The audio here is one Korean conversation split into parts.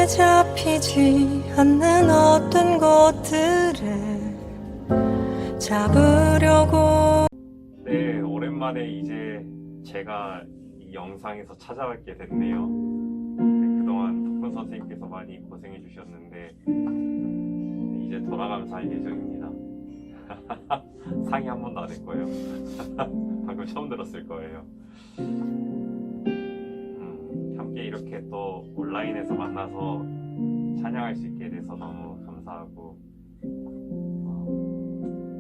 잡히지 않는 어떤 것들을 잡으려고. 네, 오랜만에 이제 제가 이 영상에서 찾아뵙게 됐네요. 네, 그동안 덕분 선생님께서 많이 고생해 주셨는데 이제 돌아가면서 할 예정입니다. 상의 한 번도 안 했고요. 방금 처음 들었을 거예요. 함께 이렇게 또 온라인에서 만나서 찬양할 수 있게 돼서 너무 감사하고,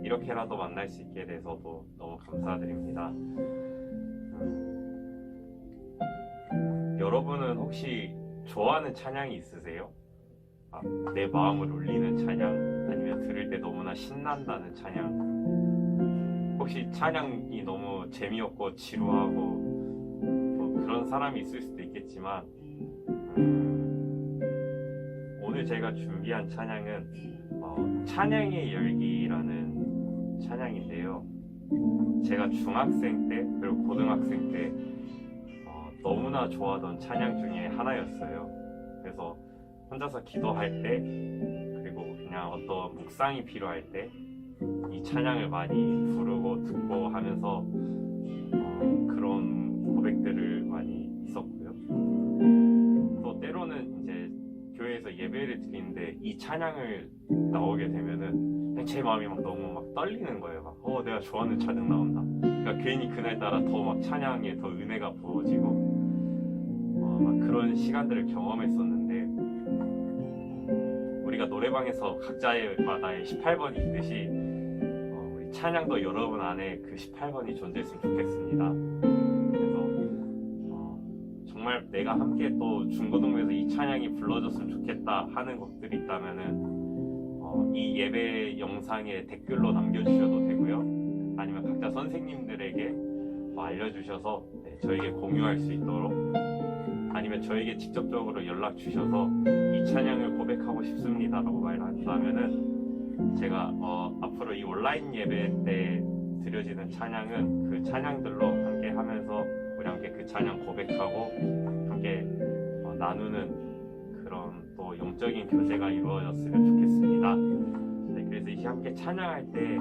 이렇게라도 만날 수 있게 돼서도 너무 감사드립니다. 여러분은 혹시 좋아하는 찬양이 있으세요? 내 마음을 울리는 찬양, 아니면 들을 때 너무나 신난다는 찬양? 혹시 찬양이 너무 재미없고 지루하고 그런 사람이 있을 수도 있겠지만, 오늘 제가 준비한 찬양은 찬양의 열기라는 찬양인데요. 제가 중학생 때 그리고 고등학생 때 너무나 좋아하던 찬양 중에 하나였어요. 그래서 혼자서 기도할 때, 그리고 그냥 어떤 묵상이 필요할 때 이 찬양을 많이 부르고 듣고 하면서 그런 고백들을 많이 있었고요. 또 때로는 이제 교회에서 예배를 드리는데 이 찬양을 나오게 되면은 그냥 제 마음이 막 너무 막 떨리는 거예요. 막 내가 좋아하는 찬양 나온다. 그러니까 괜히 그날따라 더 막 찬양에 더 은혜가 부어지고 막 그런 시간들을 경험했었는데, 우리가 노래방에서 각자마다의 18번이 있듯이 우리 찬양도 여러분 안에 그 18번이 존재했으면 좋겠습니다. 그래서 정말 내가 함께 또 중고등부에서 이 찬양이 불러줬으면 좋겠다 하는 곡들이 있다면은 이 예배 영상에 댓글로 남겨주셔도 되고요. 아니면 각자 선생님들에게 알려주셔서 저에게 공유할 수 있도록, 아니면 저에게 직접적으로 연락 주셔서 이 찬양을 고백하고 싶습니다 라고 말한다면은 제가 앞으로 이 온라인 예배 때 드려지는 찬양은 그 찬양들로 함께 하면서 우리 함께 그 찬양 고백하고 함께 나누는 그런 또 영적인 교제가 이루어졌으면 좋겠습니다. 네, 그래서 이 함께 찬양할 때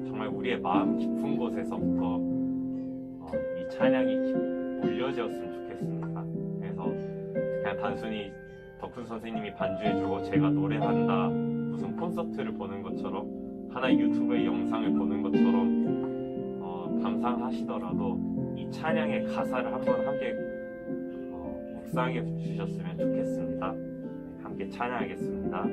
정말 우리의 마음 깊은 곳에서부터 이 찬양이 울려졌으면 좋겠습니다. 그래서 그냥 단순히 덕훈 선생님이 반주해주고 제가 노래한다, 무슨 콘서트를 보는 것처럼, 하나의 유튜브의 영상을 보는 것처럼 감상하시더라도 이 찬양의 가사를 한번 함께 묵상해 주셨으면 좋겠습니다. 함께 찬양하겠습니다.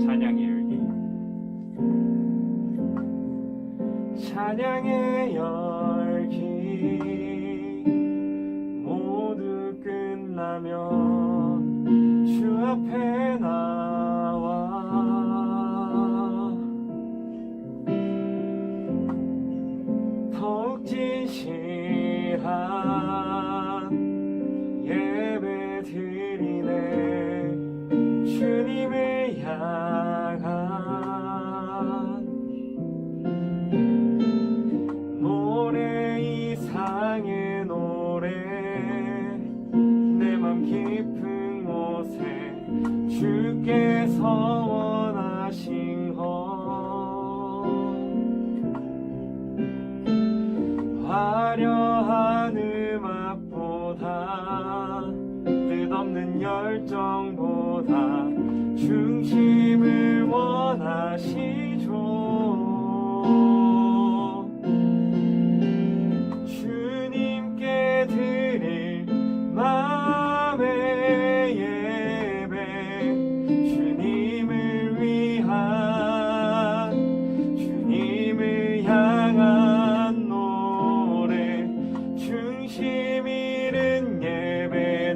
찬양의 열기. 찬양의 열기 모두 끝나면 주 앞에 나와 더욱 진실한 예배 드리네. 주님을 향한 노래, 이상의 노래, 내 맘 깊은 곳에 주께서 원하신 것, 화려한 음악보다 뜻없는 열정보다 중심을 원하시죠. 주님께 드릴 마음의 예배, 주님을 위한, 주님을 향한 노래, 중심 잃은 예배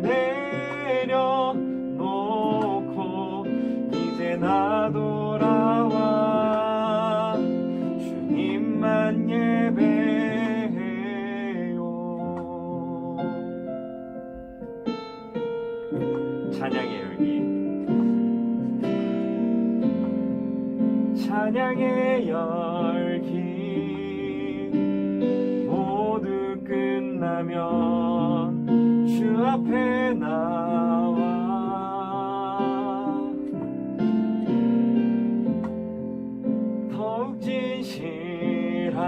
내려놓고 이제 나 돌아와 주님만 예배해요. 찬양의 열기. 찬양의 열기 모두 끝나면 주 앞에 나와 더욱 진실한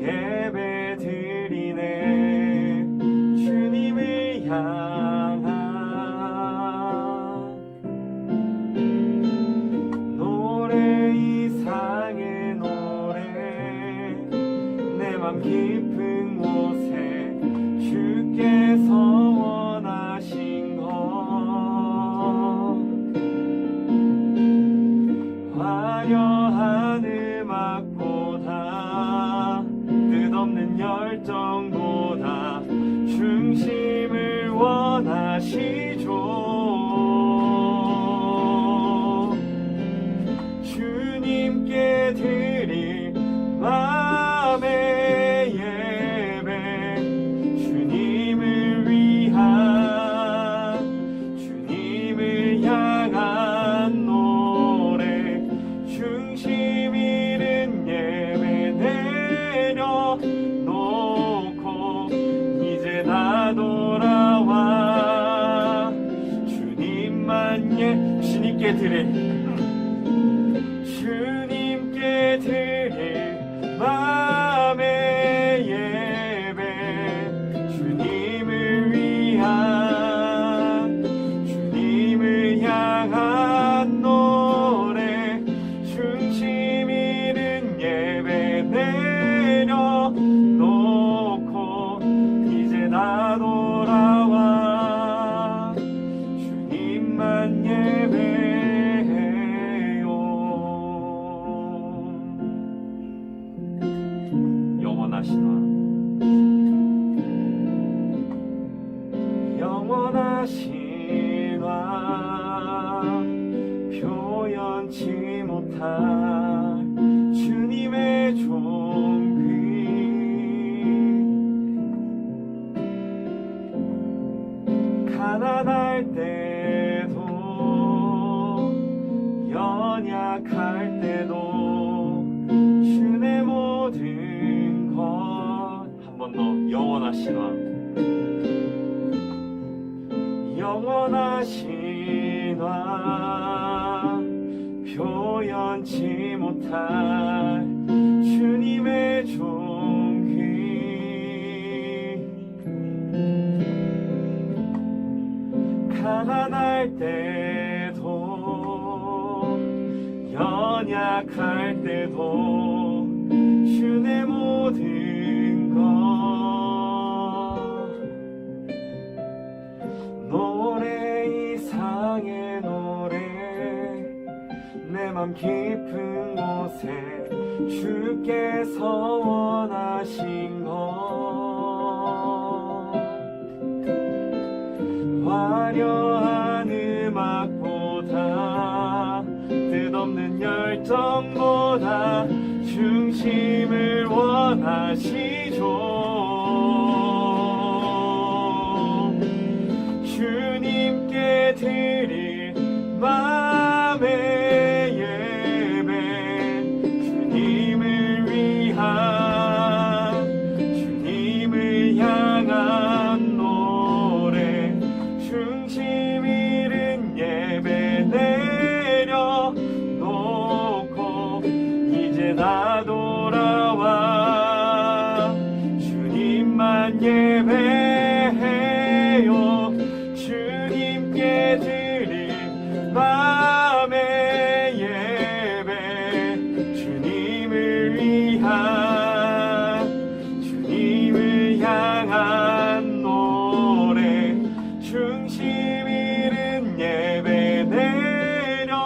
예배 드리네 주님을 향한 노래 이상의 노래 내 맘 깊은 곳에 주께서 원하신 것 화려한 음악보다 끝없는 열정보다 중심을 원하시죠. 주님께 드릴 마음의 예배 주님을 위한 주님을 향한 노래 중심 잃은 예배 내려놓고 이제 나 돌아와 주님만 주님께 드릴 마음의 예배 주님을 위한 주님을 향한 노래 중심 잃은 예배 내려놓고 이제 나 돌아와 주님만 예배해요. 영원하신 왕 표현치 못할 주님의 종귀 가난할 때도 연약할 때도 주의 모든 것 한 번 더 영원하신 왕 영원하신 왕 표현치 못할 주님의 종귀 가난할 때도 연약할 때도 주의 모든 것 노래 이상의 노래 내 맘 깊은 곳에 주께서 원하신 것 화려한 음악보다 뜻없는 열정보다 중심을 원하시죠. 주님께 드릴 마음의 예배 주님을 위한 주님을 향한 노래 중심 잃은 예배 내려놓고 이제 나 돌아와 주님만 예배해요. 주님께 드릴 마음의 예배 주님을 위한 주님을 향한 노래 중심 잃은 예배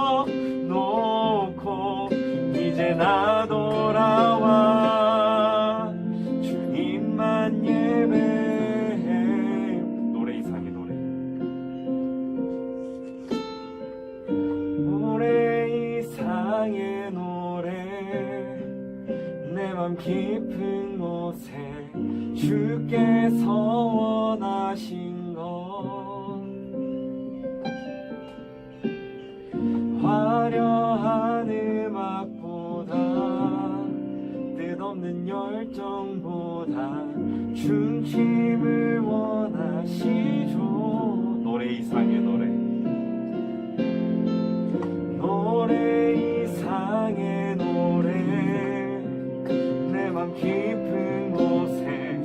내려놓고 이제 나 돌아와 주님만 예배해 노래 이상의 노래 노래 이상의 노래 내 맘 깊은 곳에 주께서 원하신 것 화려한 끝없는 열정보다 중심을 원하시죠. 노래 이상의 노래 이상의 노래 내 맘 깊은 곳에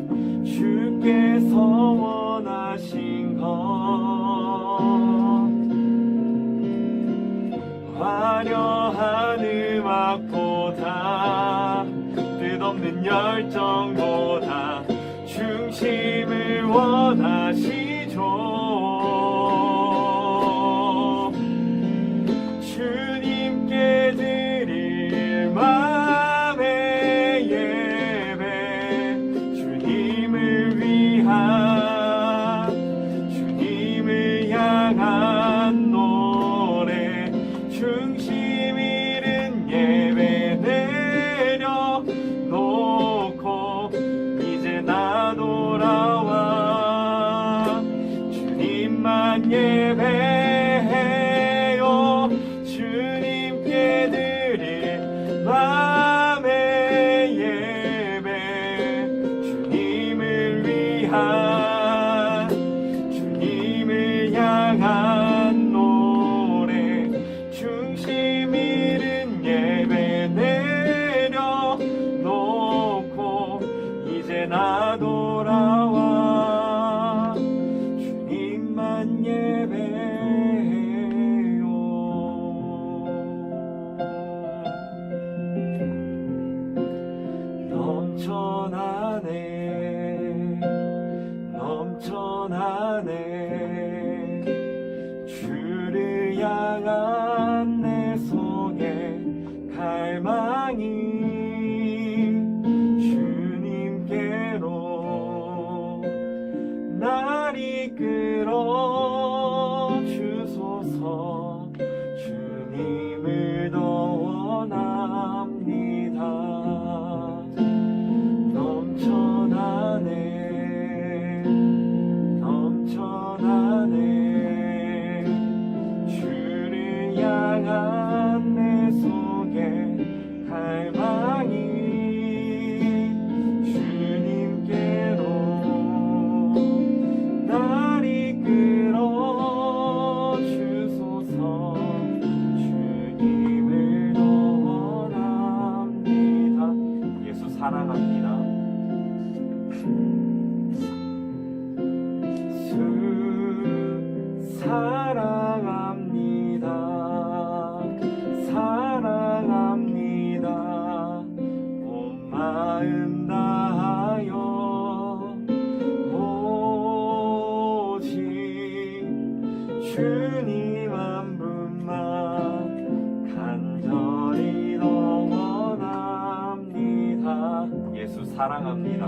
주께서 원하신 것 화려한 음악보다 뜻없는 열정보다 중심을 원하시죠. 주님께 드릴 마음의 예배 주님을 위한 주님을 향한 노래 중심 잃은 예배 내려놓고 이제 나 돌아와 주님만 예배해요. 주님께 드릴 마음의 예배 주님을 위한 주님을 향한 노래 중심 잃은 예배 내려놓고 이제 나 돌아와 주님만 예배해요. 넘쳐나네 주를 향한 내 속에 갈망이 주님께로 날 이끌어 주소서. 주님을 더 원합니다. 넘쳐나네 주를 향한 내 속에 갈망이 주님께로 날 이끌어 주소서. 주님을 더 원합니다. 예수 사랑합니다. 사랑합니다. 사랑합니다. 온 마음 다하여 오직 주님 한 분만 간절히 더 원합니다. 예수 사랑합니다.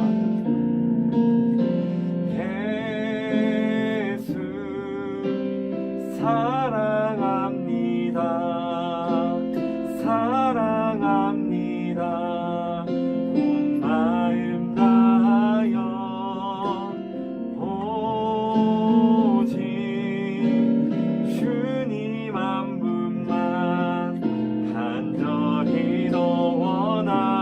사랑합니다. 사랑합니다. 온 마음 다하여 오직 주님 한 분만 간절히 더 원합니다.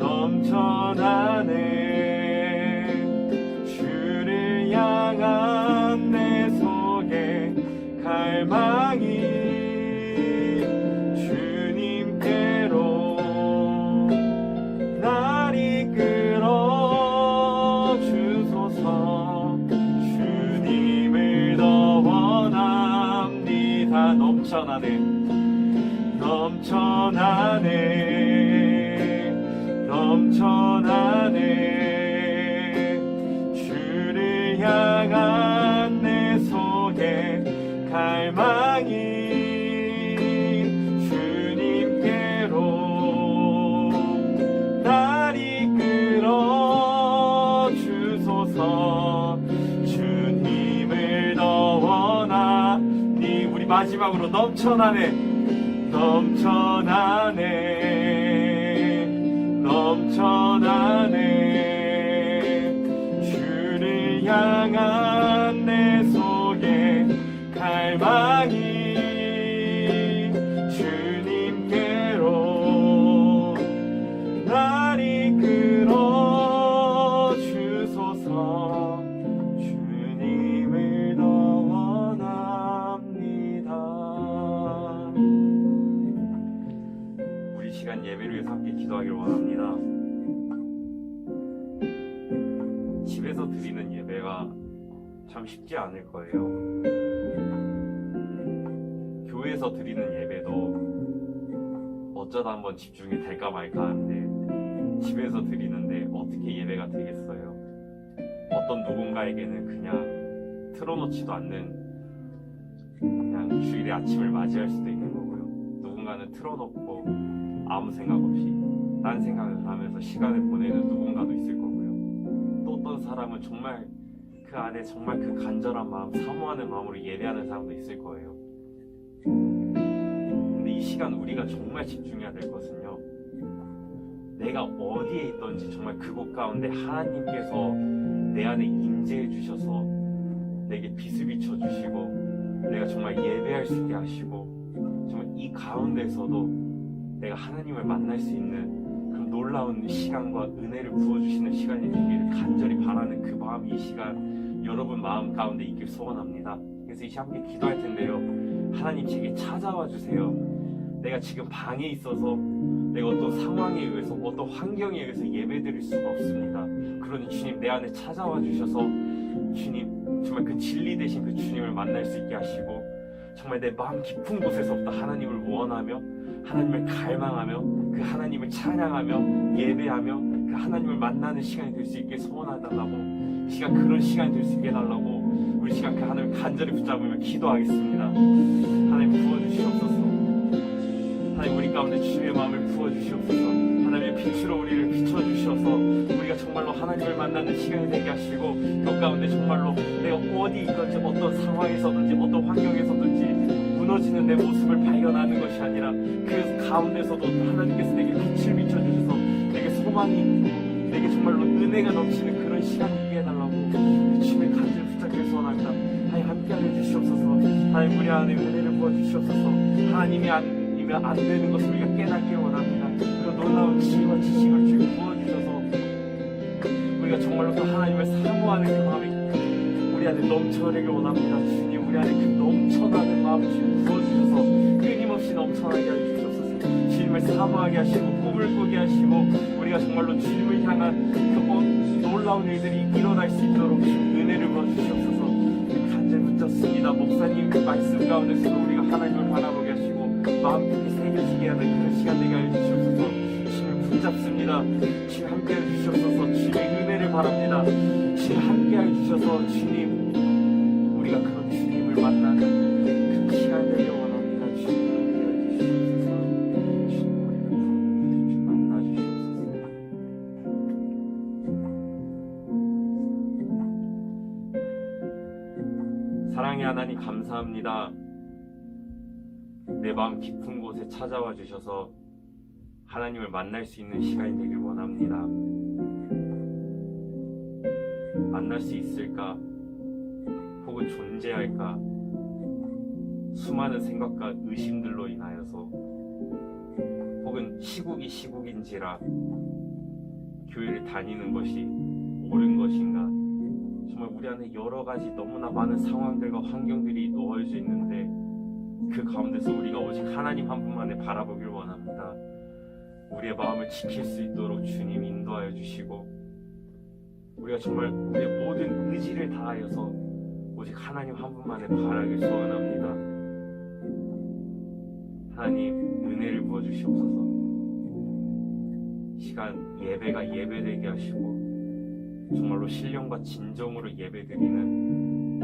넘쳐나네 주를 향한 내 속에 갈망이 주님께로 날 이끌어 주소서. 주님을 더 원합니다. 넘쳐나네 주를 향한 내 속에 갈망이 주님께로 날 이끌어 주소서. 주님을 더 원하니 우리 마지막으로 넘쳐나네 주를 향한 내 속에 갈망이 주셔서 주님을 더 원합니다. 우리 시간 예배를 위해서 함께 기도하기를 원합니다. 집에서 드리는 예배가 참 쉽지 않을 거예요. 교회에서 드리는 예배도 어쩌다 한번 집중이 될까 말까 하는데 집에서 드리는데 어떻게 예배가 되겠어요? 어떤 누군가에게는 그냥 틀어놓지도 않는 그냥 주일의 아침을 맞이할 수도 있는 거고요. 누군가는 틀어놓고 아무 생각 없이 딴 생각을 하면서 시간을 보내는 누군가도 있을 거고요. 또 어떤 사람은 정말 그 안에 정말 그 간절한 마음, 사모하는 마음으로 예배하는 사람도 있을 거예요. 근데 이 시간 우리가 정말 집중해야 될 것은요, 내가 어디에 있든지 정말 그곳 가운데 하나님께서 내 안에 임재해 주셔서 내게 빛을 비춰 주시고 내가 정말 예배할 수 있게 하시고 정말 이 가운데서도 내가 하나님을 만날 수 있는 그 놀라운 시간과 은혜를 부어주시는 시간이 되기를 간절히 바라는 그 마음이 이 시간 여러분 마음 가운데 있길 소원합니다. 그래서 이 시간 함께 기도할 텐데요, 하나님 제게 찾아와 주세요. 내가 지금 방에 있어서 내가 어떤 상황에 의해서 어떤 환경에 의해서 예배드릴 수가 없습니다. 그러니 주님 내 안에 찾아와 주셔서 주님 정말 그 진리 되신 그 주님을 만날 수 있게 하시고 정말 내 마음 깊은 곳에서부터 하나님을 원하며 하나님을 갈망하며 그 하나님을 찬양하며 예배하며 그 하나님을 만나는 시간이 될 수 있게 소원해달라고, 이 시간 그런 시간이 될 수 있게 해달라고 우리 시간 그 하나님을 간절히 붙잡으며 기도하겠습니다. 하나님 부어주시옵소서. 하나님 우리 가운데 주님의 마음을 부어주시옵소서. 하나님의 빛으로 우리를 비춰주셔서 우리가 정말로 하나님을 만나는 시간이 되게 하시고 그 가운데 정말로 내가 어디 있든지 어떤 상황에서든지 어떤 환경에서든지 무너지는 내 모습을 발견하는 것이 아니라 그 가운데서도 하나님께서 내게 빛을 비춰주셔서 내게 소망이 있고 내게 정말로 은혜가 넘치는 그런 시간이 있게 해달라고 주님의 간절히 붙잡기를 소원합니다. 하나님 함께하여 주시옵소서. 하나님 우리 안에 은혜를 부어주시옵소서. 하나님이 안 되는 것을 우리가 깨닫기 원합니다. 그리고 놀라운 지혜와 지식을 주님 부어주셔서 우리가 정말로 또 하나님을 사모하는 그 마음이 우리 안에 넘쳐나길 원합니다. 주님 우리 안에 그 넘쳐나는 마음 주님 부어주셔서 끊임없이 넘쳐나게 해주시옵소서. 주님을 사모하게 하시고 꿈을 꾸게 하시고 우리가 정말로 주님을 향한 그 놀라운 일들이 일어날 수 있도록 은혜를 부어주시옵소서. 간절히 붙잡습니다. 목사님 그 말씀 가운데서도 우리가 하나님을 바라보게 하시고 마음 깊이 새겨지게 하는 그런 시간 되게 하여 주시옵소서. 주님을 붙잡습니다. 주님 함께하여 주시옵소서. 주님의 은혜를 바랍니다. 주님 함께하여 주셔서 주님 우리가 그런 주님을 만나는 그 시간 되게 원합니다. 주님 함께하여 주시옵소서. 주님 우리를 만나 주시옵소서. 사랑의 하나님 감사합니다. 내 마음 깊은 곳에 찾아와 주셔서 하나님을 만날 수 있는 시간이 되길 원합니다. 만날 수 있을까? 혹은 존재할까? 수많은 생각과 의심들로 인하여서 혹은 시국이 시국인지라 교회를 다니는 것이 옳은 것인가? 정말 우리 안에 여러 가지 너무나 많은 상황들과 환경들이 놓여져 있는데 그 가운데서 우리가 오직 하나님 한 분만을 바라보길 원합니다. 우리의 마음을 지킬 수 있도록 주님 인도하여 주시고 우리가 정말 우리의 모든 의지를 다하여서 오직 하나님 한 분만을 바라길 소원합니다. 하나님 은혜를 부어주시옵소서. 시간 예배가 예배되게 하시고 정말로 신령과 진정으로 예배드리는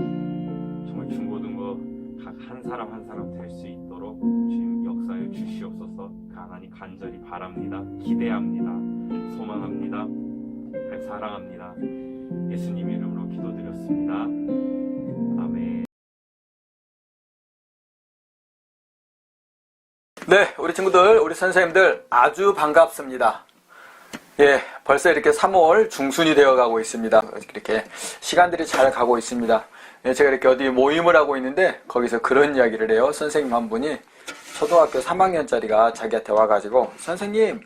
정말 중고등부 각 한 사람 한 사람 될 수 있도록 주님 역사해 주시옵소서. 그 하나님 간절히 바랍니다. 기대합니다. 소망합니다. 사랑합니다. 예수님 이름으로 기도드렸습니다. 아멘. 네, 우리 친구들, 우리 선생님들 아주 반갑습니다. 예, 벌써 이렇게 3월 중순이 되어 가고 있습니다. 이렇게 시간들이 잘 가고 있습니다. 예, 제가 이렇게 어디 모임을 하고 있는데 거기서 그런 이야기를 해요. 선생님 한 분이 초등학교 3학년짜리가 자기한테 와가지고 선생님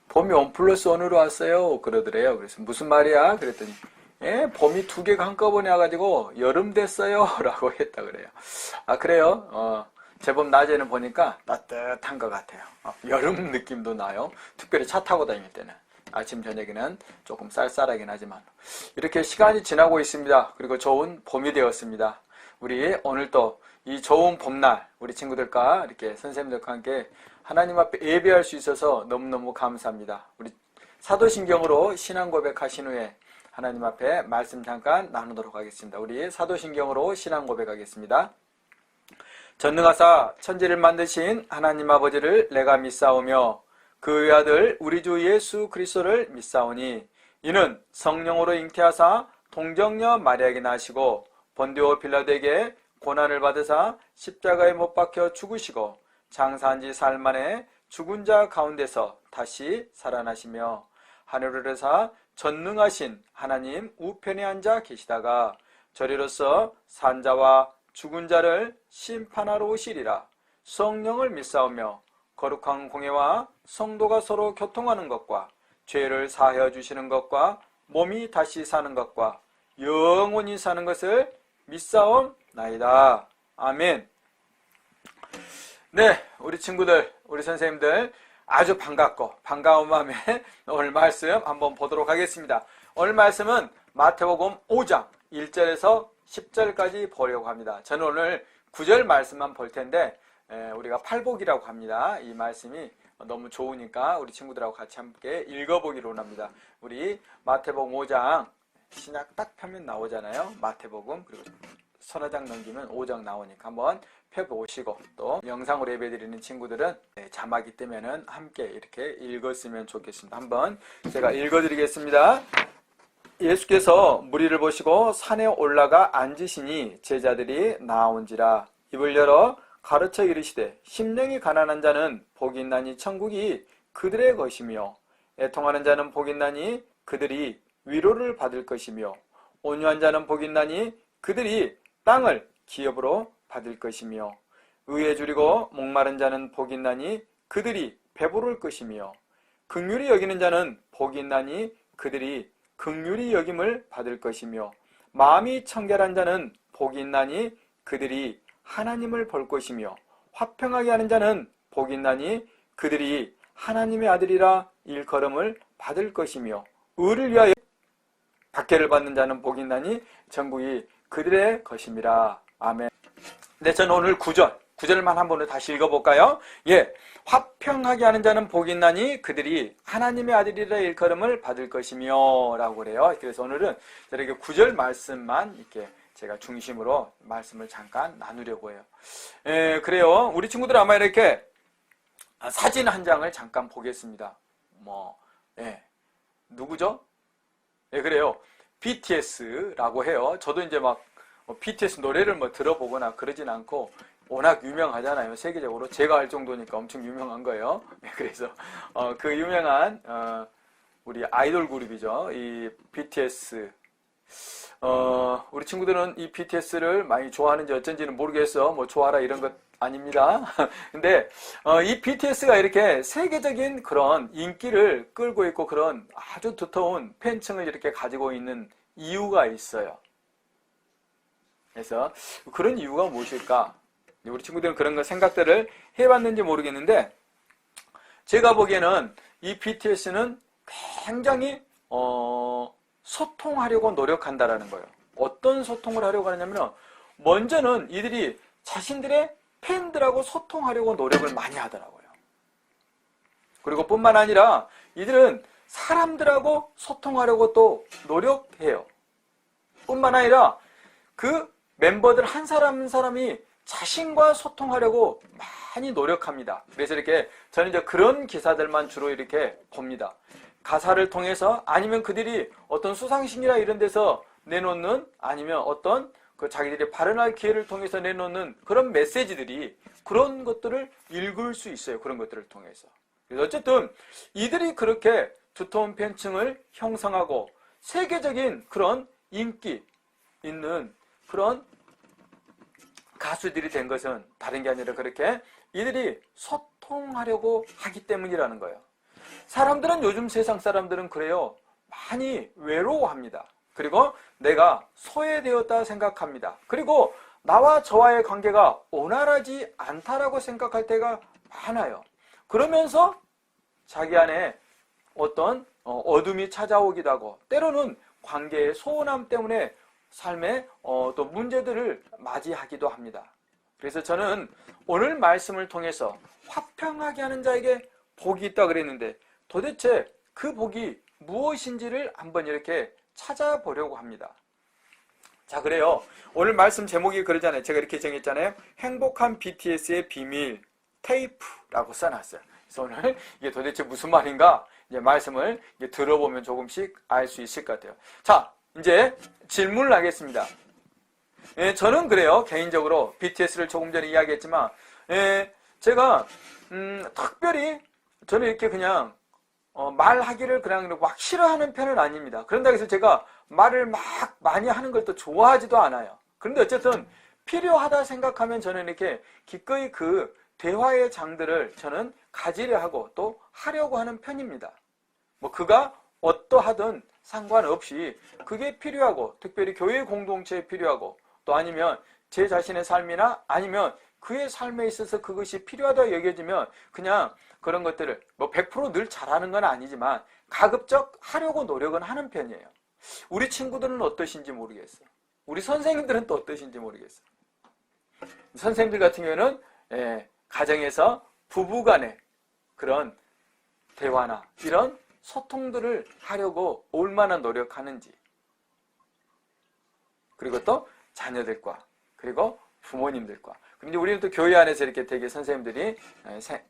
봄이 1+1으로 왔어요 그러더래요. 그래서 무슨 말이야? 그랬더니 예, 봄이 두 개가 한꺼번에 와가지고 여름 됐어요 라고 했다 그래요. 아 그래요? 제법 낮에는 보니까 따뜻한 것 같아요. 여름 느낌도 나요. 특별히 차 타고 다닐 때는. 아침 저녁에는 조금 쌀쌀하긴 하지만 이렇게 시간이 지나고 있습니다. 그리고 좋은 봄이 되었습니다. 우리 오늘 또 이 좋은 봄날 우리 친구들과 이렇게 선생님들과 함께 하나님 앞에 예배할 수 있어서 너무너무 감사합니다. 우리 사도신경으로 신앙 고백하신 후에 하나님 앞에 말씀 잠깐 나누도록 하겠습니다. 우리 사도신경으로 신앙 고백하겠습니다. 전능하사 천지를 만드신 하나님 아버지를 내가 믿사오며 그 외아들 우리 주 예수 그리스도를 믿사오니 이는 성령으로 잉태하사 동정녀 마리아에게 나시고 본디오 빌라도에게 고난을 받으사 십자가에 못 박혀 죽으시고 장사한 지 사흘 만에 죽은 자 가운데서 다시 살아나시며 하늘에서 전능하신 하나님 우편에 앉아 계시다가 저리로서 산자와 죽은 자를 심판하러 오시리라. 성령을 믿사오며 거룩한 공예와 성도가 서로 교통하는 것과 죄를 사하여 주시는 것과 몸이 다시 사는 것과 영원히 사는 것을 믿사옵나이다. 아멘. 네, 우리 친구들, 우리 선생님들 아주 반갑고 반가운 마음에 오늘 말씀 한번 보도록 하겠습니다. 오늘 말씀은 마태복음 5장 1절에서 10절까지 보려고 합니다. 저는 오늘 9절 말씀만 볼 텐데 우리가 팔복이라고 합니다. 이 말씀이 너무 좋으니까 우리 친구들하고 같이 함께 읽어보기로 합니다. 우리 마태복음 5장 신약 딱 펴면 나오잖아요. 마태복음 그리고 서너 장 넘기면 5장 나오니까 한번 펴보시고 또 영상으로 예배드리는 친구들은 자막이 뜨면은 함께 이렇게 읽었으면 좋겠습니다. 한번 제가 읽어드리겠습니다. 예수께서 무리를 보시고 산에 올라가 앉으시니 제자들이 나온지라 입을 열어 가르쳐 이르시되 심령이 가난한 자는 복이 있나니 천국이 그들의 것이며 애통하는 자는 복이 있나니 그들이 위로를 받을 것이며 온유한 자는 복이 있나니 그들이 땅을 기업으로 받을 것이며 의에 줄이고 목마른 자는 복이 있나니 그들이 배부를 것이며 긍휼히 여기는 자는 복이 있나니 그들이 긍휼히 여김을 받을 것이며 마음이 청결한 자는 복이 있나니 그들이 하나님을 볼 것이며 화평하게 하는 자는 복이 있나니 그들이 하나님의 아들이라 일컬음을 받을 것이며 의를 위하여 박해를 받는 자는 복이 있나니 천국이 그들의 것임이라. 아멘. 네, 저는 오늘 9절만 한번 다시 읽어볼까요? 예, 화평하게 하는 자는 복이 있나니 그들이 하나님의 아들이라 일컬음을 받을 것이며 라고 그래요. 그래서 오늘은 이렇게 9절 말씀만 이렇게 제가 중심으로 말씀을 잠깐 나누려고 해요. 그래요. 우리 친구들 아마 이렇게 사진 한 장을 잠깐 보겠습니다. 누구죠? 예, 그래요. BTS라고 해요. 저도 이제 막 BTS 노래를 들어보거나 그러진 않고 워낙 유명하잖아요. 세계적으로 제가 알 정도니까 엄청 유명한 거예요. 그래서 그 유명한 우리 아이돌 그룹이죠. 이 BTS. 우리 친구들은 이 BTS를 많이 좋아하는지 어쩐지는 모르겠어. 좋아하라 이런 것 아닙니다. 근데 이 BTS가 이렇게 세계적인 그런 인기를 끌고 있고 그런 아주 두터운 팬층을 이렇게 가지고 있는 이유가 있어요. 그래서 그런 이유가 무엇일까? 우리 친구들은 그런 생각들을 해봤는지 모르겠는데 제가 보기에는 이 BTS는 굉장히 소통하려고 노력한다라는 거예요. 어떤 소통을 하려고 하냐면 먼저는 이들이 자신들의 팬들하고 소통하려고 노력을 많이 하더라고요. 그리고 뿐만 아니라 이들은 사람들하고 소통하려고 또 노력해요. 뿐만 아니라 그 멤버들 한 사람 한 사람이 자신과 소통하려고 많이 노력합니다. 그래서 이렇게 저는 이제 그런 기사들만 주로 이렇게 봅니다. 가사를 통해서 아니면 그들이 어떤 수상식이나 이런 데서 내놓는 아니면 어떤 자기들이 발언할 기회를 통해서 내놓는 그런 메시지들이 그런 것들을 읽을 수 있어요. 그런 것들을 통해서. 그래서 어쨌든 이들이 그렇게 두터운 팬층을 형성하고 세계적인 그런 인기 있는 그런 가수들이 된 것은 다른 게 아니라 그렇게 이들이 소통하려고 하기 때문이라는 거예요. 사람들은 요즘 세상 사람들은 그래요. 많이 외로워합니다. 그리고 내가 소외되었다 생각합니다. 그리고 나와 저와의 관계가 원활하지 않다라고 생각할 때가 많아요. 그러면서 자기 안에 어떤 어둠이 찾아오기도 하고 때로는 관계의 소원함 때문에 삶의 또 문제들을 맞이하기도 합니다. 그래서 저는 오늘 말씀을 통해서 화평하게 하는 자에게 복이 있다 그랬는데 도대체 그 복이 무엇인지를 한번 이렇게 찾아보려고 합니다. 자, 그래요. 오늘 말씀 제목이 그러잖아요. 제가 이렇게 정했잖아요. 행복한 BTS의 비밀 테이프라고 써놨어요. 그래서 오늘 이게 도대체 무슨 말인가 이제 말씀을 이제 들어보면 조금씩 알 수 있을 것 같아요. 자, 이제 질문을 하겠습니다. 저는 그래요. 개인적으로 BTS를 조금 전에 이야기했지만 제가 특별히 저는 이렇게 그냥 말하기를 그냥 막 싫어하는 편은 아닙니다. 그런다고 해서 제가 말을 막 많이 하는 걸 또 좋아하지도 않아요. 그런데 어쨌든 필요하다 생각하면 저는 이렇게 기꺼이 그 대화의 장들을 저는 가지려 하고 또 하려고 하는 편입니다. 뭐 그가 어떠하든 상관없이 그게 필요하고 특별히 교회 공동체에 필요하고 또 아니면 제 자신의 삶이나 아니면 그의 삶에 있어서 그것이 필요하다고 여겨지면 그냥 그런 것들을 뭐 100% 늘 잘하는 건 아니지만 가급적 하려고 노력은 하는 편이에요. 우리 친구들은 어떠신지 모르겠어요. 우리 선생님들은 또 어떠신지 모르겠어요. 선생님들 같은 경우에는 가정에서 부부간의 그런 대화나 이런 소통들을 하려고 얼마나 노력하는지 그리고 또 자녀들과 그리고 부모님들과 그런데 우리는 또 교회 안에서 이렇게 되게 선생님들이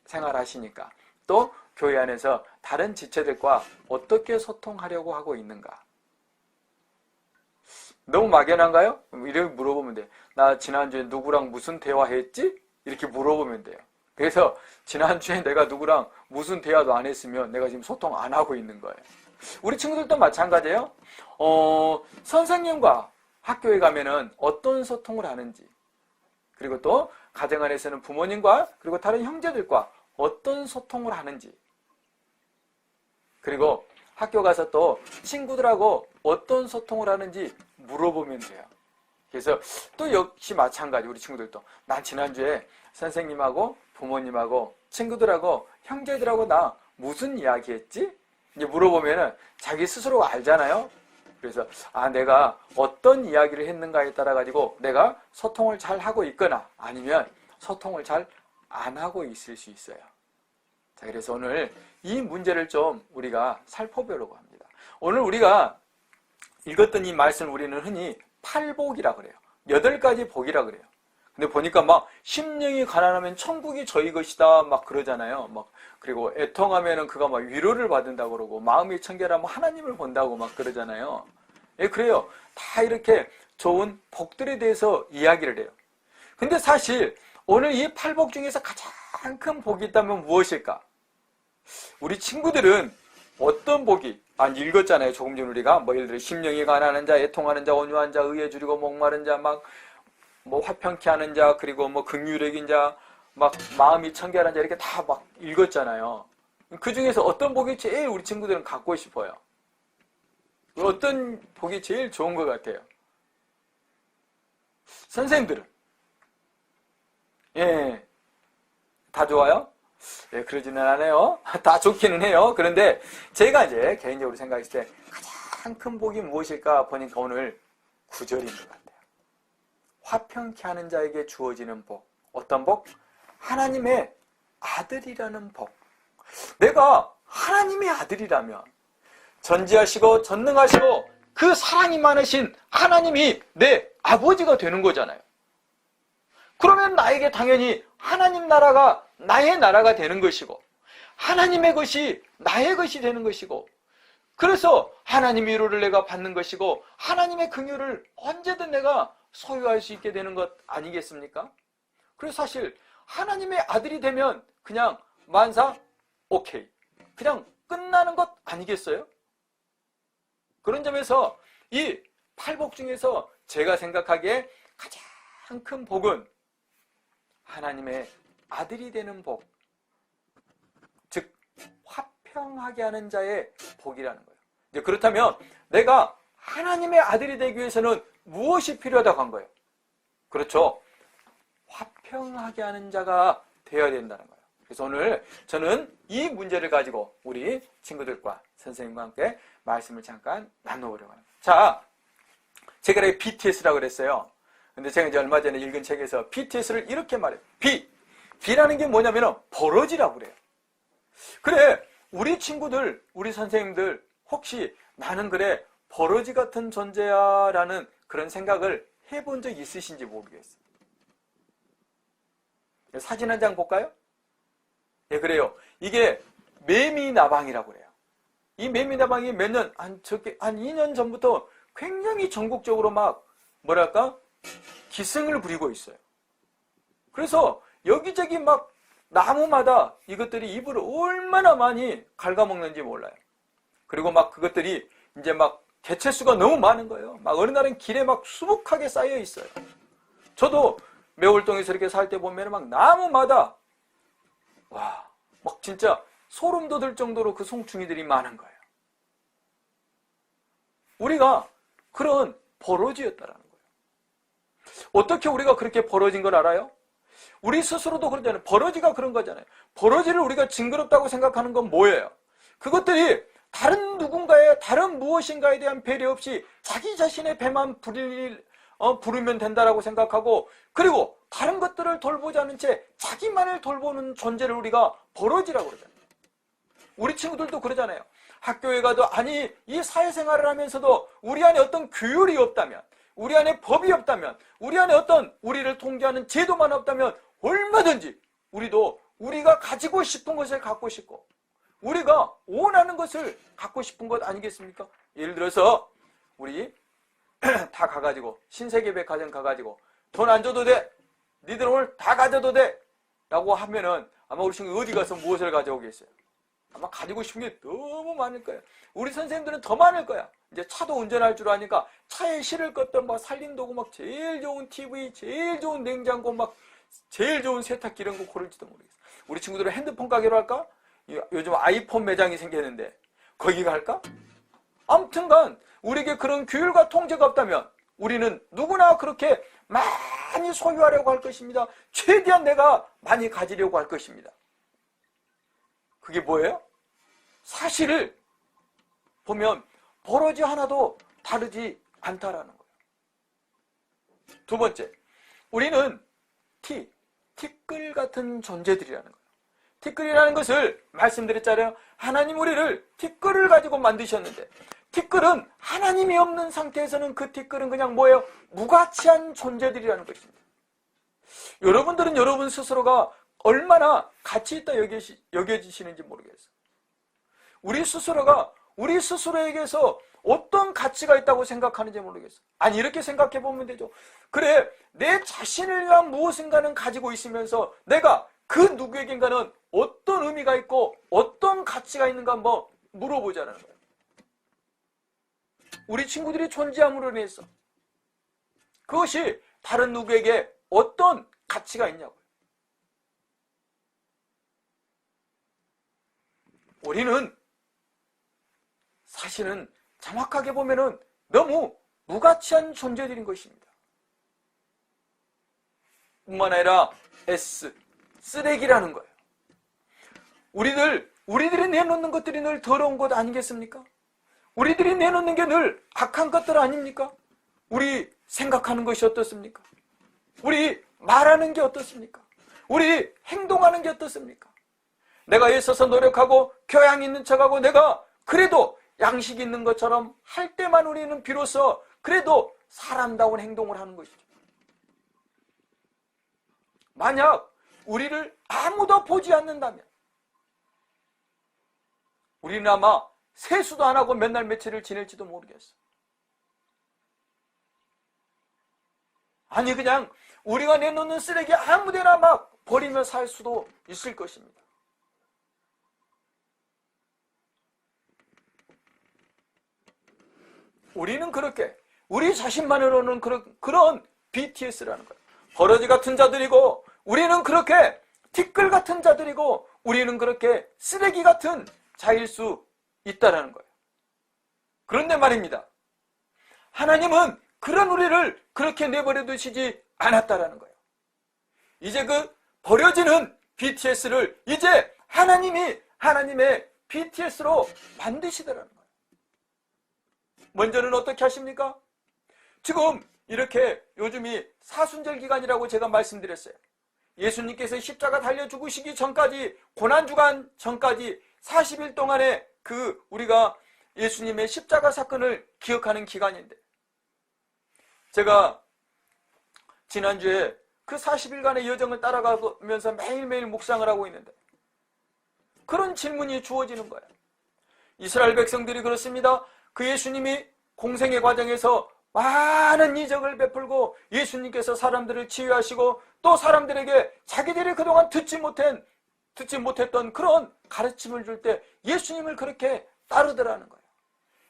생활하시니까 또 교회 안에서 다른 지체들과 어떻게 소통하려고 하고 있는가? 너무 막연한가요? 이렇게 물어보면 돼요. 나 지난주에 누구랑 무슨 대화했지? 이렇게 물어보면 돼요. 그래서 지난주에 내가 누구랑 무슨 대화도 안 했으면 내가 지금 소통 안 하고 있는 거예요. 우리 친구들도 마찬가지예요. 선생님과 학교에 가면은 어떤 소통을 하는지 그리고 또 가정 안에서는 부모님과 그리고 다른 형제들과 어떤 소통을 하는지 그리고 학교 가서 또 친구들하고 어떤 소통을 하는지 물어보면 돼요. 그래서 또 역시 마찬가지 우리 친구들도 난 지난주에 선생님하고 부모님하고 친구들하고 형제들하고 나 무슨 이야기 했지? 이제 물어보면은 자기 스스로 알잖아요. 그래서 내가 어떤 이야기를 했는가에 따라 가지고 내가 소통을 잘 하고 있거나 아니면 소통을 잘 안 하고 있을 수 있어요. 자, 그래서 오늘 이 문제를 좀 우리가 살펴보려고 합니다. 오늘 우리가 읽었던 이 말씀을 우리는 흔히 팔복이라 그래요. 8가지 복이라 그래요. 근데 보니까 막 심령이 가난하면 천국이 저희 것이다 막 그러잖아요. 막 그리고 애통하면은 그가 막 위로를 받는다고 그러고 마음이 청결하면 하나님을 본다고 막 그러잖아요. 그래요. 다 이렇게 좋은 복들에 대해서 이야기를 해요. 근데 사실 오늘 이 8복 중에서 가장 큰 복이 있다면 무엇일까? 우리 친구들은 어떤 복이 읽었잖아요. 조금 전 우리가 뭐 예를 들어 심령이 가난한 자, 애통하는 자, 온유한 자, 의에 줄이고 목마른 자, 막 뭐 화평케 하는 자, 그리고 뭐 긍휼적인 자, 막 마음이 청결한 자 이렇게 다 막 읽었잖아요. 그 중에서 어떤 복이 제일 우리 친구들은 갖고 싶어요? 어떤 복이 제일 좋은 것 같아요? 선생님들은? 다 좋아요? 그러지는 않아요. 다 좋기는 해요. 그런데 제가 이제 개인적으로 생각했을 때 가장 큰 복이 무엇일까 보니까 오늘 9절인 것 같아요. 화평케 하는 자에게 주어지는 복. 어떤 복? 하나님의 아들이라는 복. 내가 하나님의 아들이라면 전지하시고 전능하시고 그 사랑이 많으신 하나님이 내 아버지가 되는 거잖아요. 그러면 나에게 당연히 하나님 나라가 나의 나라가 되는 것이고 하나님의 것이 나의 것이 되는 것이고 그래서 하나님의 위로를 내가 받는 것이고 하나님의 긍휼을 언제든 내가 소유할 수 있게 되는 것 아니겠습니까? 그래서 사실 하나님의 아들이 되면 그냥 만사 오케이 그냥 끝나는 것 아니겠어요? 그런 점에서 이 8복 중에서 제가 생각하기에 가장 큰 복은 하나님의 아들이 되는 복, 즉 화평하게 하는 자의 복이라는 거예요. 이제 그렇다면 내가 하나님의 아들이 되기 위해서는 무엇이 필요하다고 한 거예요? 그렇죠. 화평하게 하는 자가 되어야 된다는 거예요. 그래서 오늘 저는 이 문제를 가지고 우리 친구들과 선생님과 함께 말씀을 잠깐 나눠보려고 합니다. 자, 제가 BTS라고 그랬어요. 근데 제가 이제 얼마 전에 읽은 책에서 BTS를 이렇게 말해요. B라는 게 뭐냐면 버러지라고 그래요. 그래, 우리 친구들, 우리 선생님들 혹시 나는 그래 버러지 같은 존재야 라는 그런 생각을 해본 적 있으신지 모르겠어요. 사진 한 장 볼까요? 예, 그래요. 이게 매미나방이라고 그래요. 이 매미나방이 몇 년, 한 2년 전부터 굉장히 전국적으로 막 뭐랄까 기승을 부리고 있어요. 그래서 여기저기 막 나무마다 이것들이 잎을 얼마나 많이 갉아먹는지 몰라요. 그리고 막 그것들이 이제 막 개체수가 너무 많은 거예요. 막 어느 날은 길에 막 수북하게 쌓여 있어요. 저도 매월동에서 이렇게 살 때 보면 막 나무마다 와, 막 진짜 소름 돋을 정도로 그 송충이들이 많은 거예요. 우리가 그런 버러지였다라는 거예요. 어떻게 우리가 그렇게 벌어진 걸 알아요? 우리 스스로도 그러잖아요. 버러지가 그런 거잖아요. 버러지를 우리가 징그럽다고 생각하는 건 뭐예요? 그것들이 다른 누군가의 다른 무엇인가에 대한 배려 없이 자기 자신의 배만 부르면 된다라고 생각하고, 그리고 다른 것들을 돌보지 않은 채 자기만을 돌보는 존재를 우리가 버러지라고 그러잖아요. 우리 친구들도 그러잖아요. 학교에 가도 아니 이 사회생활을 하면서도 우리 안에 어떤 규율이 없다면, 우리 안에 법이 없다면, 우리 안에 어떤 우리를 통제하는 제도만 없다면 얼마든지 우리도 우리가 가지고 싶은 것을 갖고 싶고 우리가 원하는 것을 갖고 싶은 것 아니겠습니까? 예를 들어서 우리 다 가가지고 신세계백화점 가가지고 돈 안 줘도 돼, 니들 오늘 다 가져도 돼 라고 하면은 아마 우리 친구 어디 가서 무엇을 가져오겠어요? 아마 가지고 싶은 게 너무 많을 거예요. 우리 선생님들은 더 많을 거야. 이제 차도 운전할 줄 아니까 차에 실을 것들 막 살림도구 막 제일 좋은 TV, 제일 좋은 냉장고 막 제일 좋은 세탁기 이런 거 고를지도 모르겠어. 우리 친구들은 핸드폰 가게로 할까? 요즘 아이폰 매장이 생겼는데 거기 갈까? 아무튼간 우리에게 그런 규율과 통제가 없다면 우리는 누구나 그렇게 많이 소유하려고 할 것입니다. 최대한 내가 많이 가지려고 할 것입니다. 그게 뭐예요? 사실을 보면 버러지 하나도 다르지 않다라는 거예요. 두 번째, 우리는 티끌 같은 존재들이라는 거예요. 티끌이라는 것을 말씀드렸잖아요. 하나님 우리를 티끌을 가지고 만드셨는데, 티끌은 하나님이 없는 상태에서는 그 티끌은 그냥 뭐예요? 무가치한 존재들이라는 것입니다. 여러분들은 여러분 스스로가 얼마나 가치 있다 여겨지시는지 모르겠어요. 우리 스스로가 우리 스스로에게서 어떤 가치가 있다고 생각하는지 모르겠어요. 아니, 이렇게 생각해 보면 되죠. 그래, 내 자신을 위한 무엇인가는 가지고 있으면서 내가 그 누구에겐가는 어떤 의미가 있고 어떤 가치가 있는가 한번 물어보자는 거예요. 우리 친구들이 존재함으로 인해서 그것이 다른 누구에게 어떤 가치가 있냐고요. 우리는 사실은 정확하게 보면은 너무 무가치한 존재들인 것입니다. 뿐만 아니라 쓰레기라는 거예요. 우리들이 내놓는 것들이 늘 더러운 것 아니겠습니까? 우리들이 내놓는 게 늘 악한 것들 아닙니까? 우리 생각하는 것이 어떻습니까? 우리 말하는 게 어떻습니까? 우리 행동하는 게 어떻습니까? 내가 애써서 노력하고 교양 있는 척하고 내가 그래도 양식 있는 것처럼 할 때만 우리는 비로소 그래도 사람다운 행동을 하는 것이죠. 만약 우리를 아무도 보지 않는다면 우리는 아마 세수도 안 하고 몇 날 며칠을 지낼지도 모르겠어. 아니, 그냥 우리가 내놓는 쓰레기 아무데나 막 버리며 살 수도 있을 것입니다. 우리는 그렇게 우리 자신만으로는 그런 BTS라는 거예요. 버러지 같은 자들이고, 우리는 그렇게 티끌 같은 자들이고, 우리는 그렇게 쓰레기 같은 자일 수 있다라는 거예요. 그런데 말입니다. 하나님은 그런 우리를 그렇게 내버려 두시지 않았다라는 거예요. 이제 그 버려지는 BTS를 이제 하나님이 하나님의 BTS로 만드시더라는 거예요. 먼저는 어떻게 하십니까? 지금 이렇게 요즘이 사순절 기간이라고 제가 말씀드렸어요. 예수님께서 십자가 달려 죽으시기 전까지, 고난주간 전까지 40일 동안의 그 우리가 예수님의 십자가 사건을 기억하는 기간인데, 제가 지난주에 그 40일간의 여정을 따라가면서 매일매일 묵상을 하고 있는데 그런 질문이 주어지는 거예요. 이스라엘 백성들이 그렇습니다. 그 예수님이 공생의 과정에서 많은 이적을 베풀고 예수님께서 사람들을 치유하시고 또 사람들에게 자기들이 그동안 듣지 못했던 그런 가르침을 줄 때 예수님을 그렇게 따르더라는 거예요.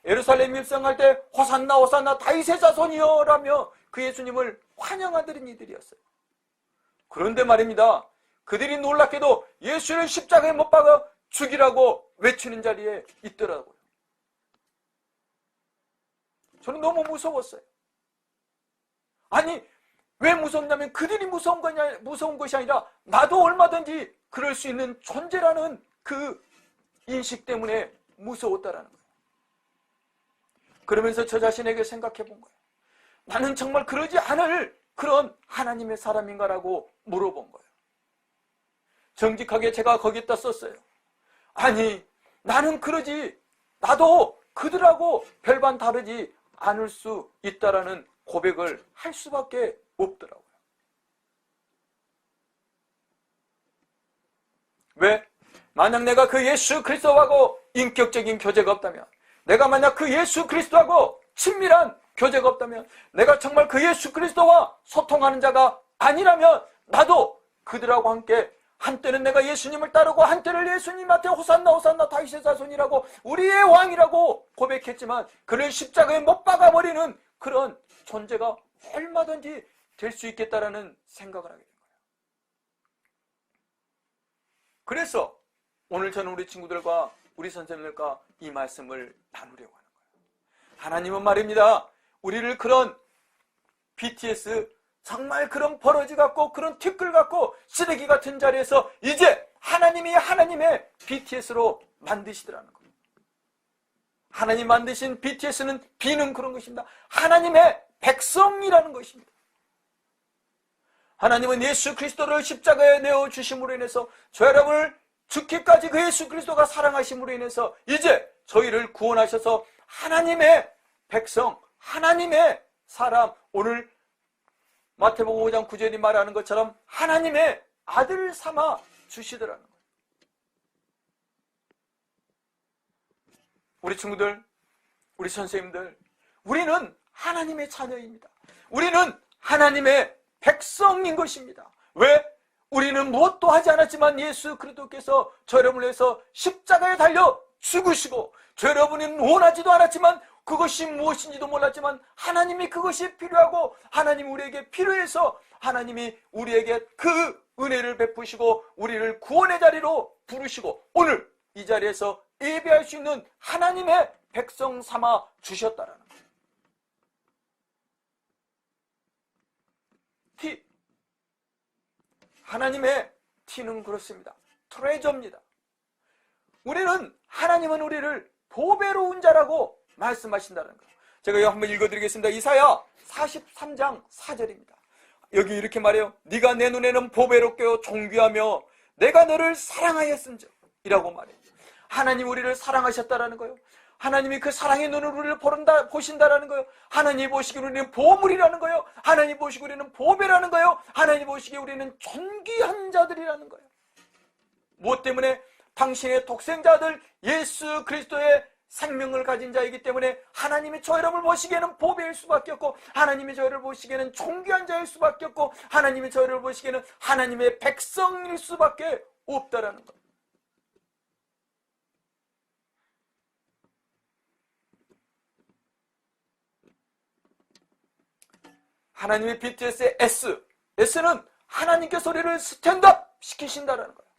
예루살렘 입성할 때 호산나 호산나 다윗의 자손이여 라며 그 예수님을 환영하던 이들이었어요. 그런데 말입니다, 그들이 놀랍게도 예수를 십자가에 못 박아 죽이라고 외치는 자리에 있더라고요. 저는 너무 무서웠어요. 아니, 왜 무섭냐면 그들이 무서운 것이 아니라 나도 얼마든지 그럴 수 있는 존재라는 그 인식 때문에 무서웠다라는 거예요. 그러면서 저 자신에게 생각해 본 거예요. 나는 정말 그러지 않을 그런 하나님의 사람인가라고 물어본 거예요. 정직하게 제가 거기다 썼어요. 아니, 나는 나도 그들하고 별반 다르지 않을 수 있다라는 고백을 할 수밖에 없더라고요. 왜? 만약 내가 그 예수 그리스도하고 인격적인 교제가 없다면, 내가 만약 그 예수 그리스도하고 친밀한 교제가 없다면, 내가 정말 그 예수 그리스도와 소통하는 자가 아니라면 나도 그들하고 함께 한때는 내가 예수님을 따르고 한때를 예수님한테 호산나 호산나 다윗의 자손이라고 우리의 왕이라고 고백했지만 그를 십자가에 못 박아버리는 그런 존재가 얼마든지 될 수 있겠다라는 생각을 하게 된 거예요. 그래서 오늘 저는 우리 친구들과 우리 선생님들과 이 말씀을 나누려고 하는 거예요. 하나님은 말입니다, 우리를 그런 BTS, 정말 그런 버러지 같고 그런 티끌 같고 쓰레기 같은 자리에서 이제 하나님이 하나님의 BTS로 만드시더라는 거예요. 하나님 만드신 BTS는 B는 그런 것입니다. 하나님의 백성이라는 것입니다. 하나님은 예수 그리스도를 십자가에 내어주심으로 인해서 저 여러분을 죽기까지 그 예수 그리스도가 사랑하심으로 인해서 이제 저희를 구원하셔서 하나님의 백성, 하나님의 사람, 오늘 마태복음 5장 9절이 말하는 것처럼 하나님의 아들 삼아 주시더라는 거예요. 우리 친구들, 우리 선생님들, 우리는 하나님의 자녀입니다. 우리는 하나님의 백성인 것입니다. 왜? 우리는 무엇도 하지 않았지만 예수 그리스도께서 저 여러분을 위해서 십자가에 달려 죽으시고, 저 여러분은 원하지도 않았지만 그것이 무엇인지도 몰랐지만 하나님이 그것이 필요하고 하나님이 우리에게 필요해서 하나님이 우리에게 그 은혜를 베푸시고 우리를 구원의 자리로 부르시고 오늘 이 자리에서 예배할 수 있는 하나님의 백성 삼아 주셨다라는 거예요. T. 하나님의 T는 그렇습니다. 트레저입니다. 하나님은 우리를 보배로운 자라고 말씀하신다는 거예요. 제가 이거 한번 읽어드리겠습니다. 이사야 43장 4절입니다. 여기 이렇게 말해요. 네가 내 눈에는 보배롭게 존귀하며 내가 너를 사랑하였은즉 이라고 말해요. 하나님 우리를 사랑하셨다라는 거예요. 하나님이 그 사랑의 눈으로 우리를 보신다라는 거예요. 하나님이 보시기에 우리는 보물이라는 거예요. 하나님이 보시기에 우리는 보배라는 거예요. 하나님이 보시기에 우리는 존귀한 자들이라는 거예요. 무엇 때문에? 당신의 독생자들 예수 그리스도의 생명을 가진 자이기 때문에 하나님이 저 여러분을 보시기에는 보배일 수밖에 없고 하나님이 저 여러분을 보시기에는 존귀한 자일 수밖에 없고 하나님이 저 여러분을 보시기에는 하나님의 백성일 수밖에 없다라는 것. 하나님의 BTS의 S. S는 하나님께서 우리를 스탠드업 시키신다라는 거예요.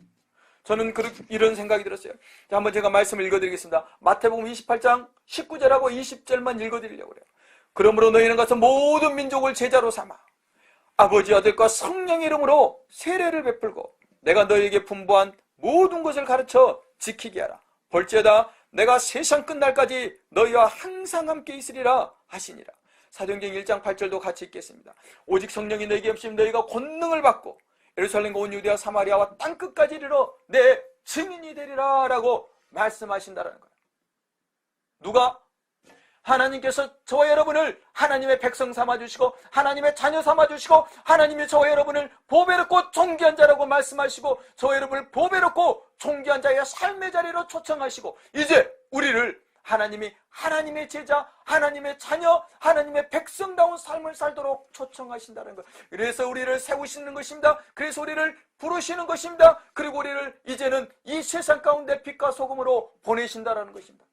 저는 이런 생각이 들었어요. 한번 제가 말씀을 읽어드리겠습니다. 마태복음 28장 19절하고 20절만 읽어드리려고 그래요. 그러므로 너희는 가서 모든 민족을 제자로 삼아 아버지, 아들과 성령의 이름으로 세례를 베풀고 내가 너희에게 분부한 모든 것을 가르쳐 지키게 하라. 볼지어다 내가 세상 끝날까지 너희와 항상 함께 있으리라 하시니라. 사도행전 1장 8절도 같이 읽겠습니다. 오직 성령이 너희에게 없으면 너희가 권능을 받고 예루살렘과 온 유대와 사마리아와 땅끝까지 이르러 내 증인이 되리라 라고 말씀하신다는 거예요. 누가? 하나님께서 저와 여러분을 하나님의 백성 삼아주시고 하나님의 자녀 삼아주시고 하나님이 저와 여러분을 보배롭고 존귀한 자라고 말씀하시고 저와 여러분을 보배롭고 존귀한 자의 삶의 자리로 초청하시고 이제 우리를 하나님이 하나님의 제자, 하나님의 자녀, 하나님의 백성다운 삶을 살도록 초청하신다는 것. 그래서 우리를 세우시는 것입니다. 그래서 우리를 부르시는 것입니다. 그리고 우리를 이제는 이 세상 가운데 빛과 소금으로 보내신다는 것입니다.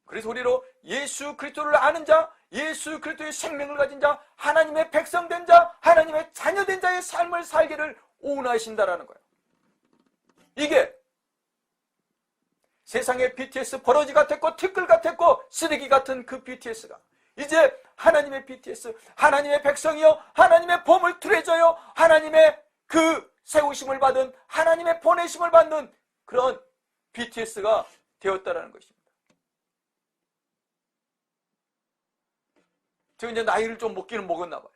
그래서 우리로 예수 그리스도를 아는 자, 예수 그리스도의 생명을 가진 자, 하나님의 백성된 자, 하나님의 자녀된 자의 삶을 살기를 원하신다라는 거예요. 이게 세상의 BTS 버러지 같았고 티끌 같았고 쓰레기 같은 그 BTS가 이제 하나님의 BTS, 하나님의 백성이요, 하나님의 보물 트레저요, 하나님의 그 세우심을 받은, 하나님의 보내심을 받는 그런 BTS가 되었다라는 것입니다. 제가 이제 나이를 좀 먹기는 먹었나 봐요.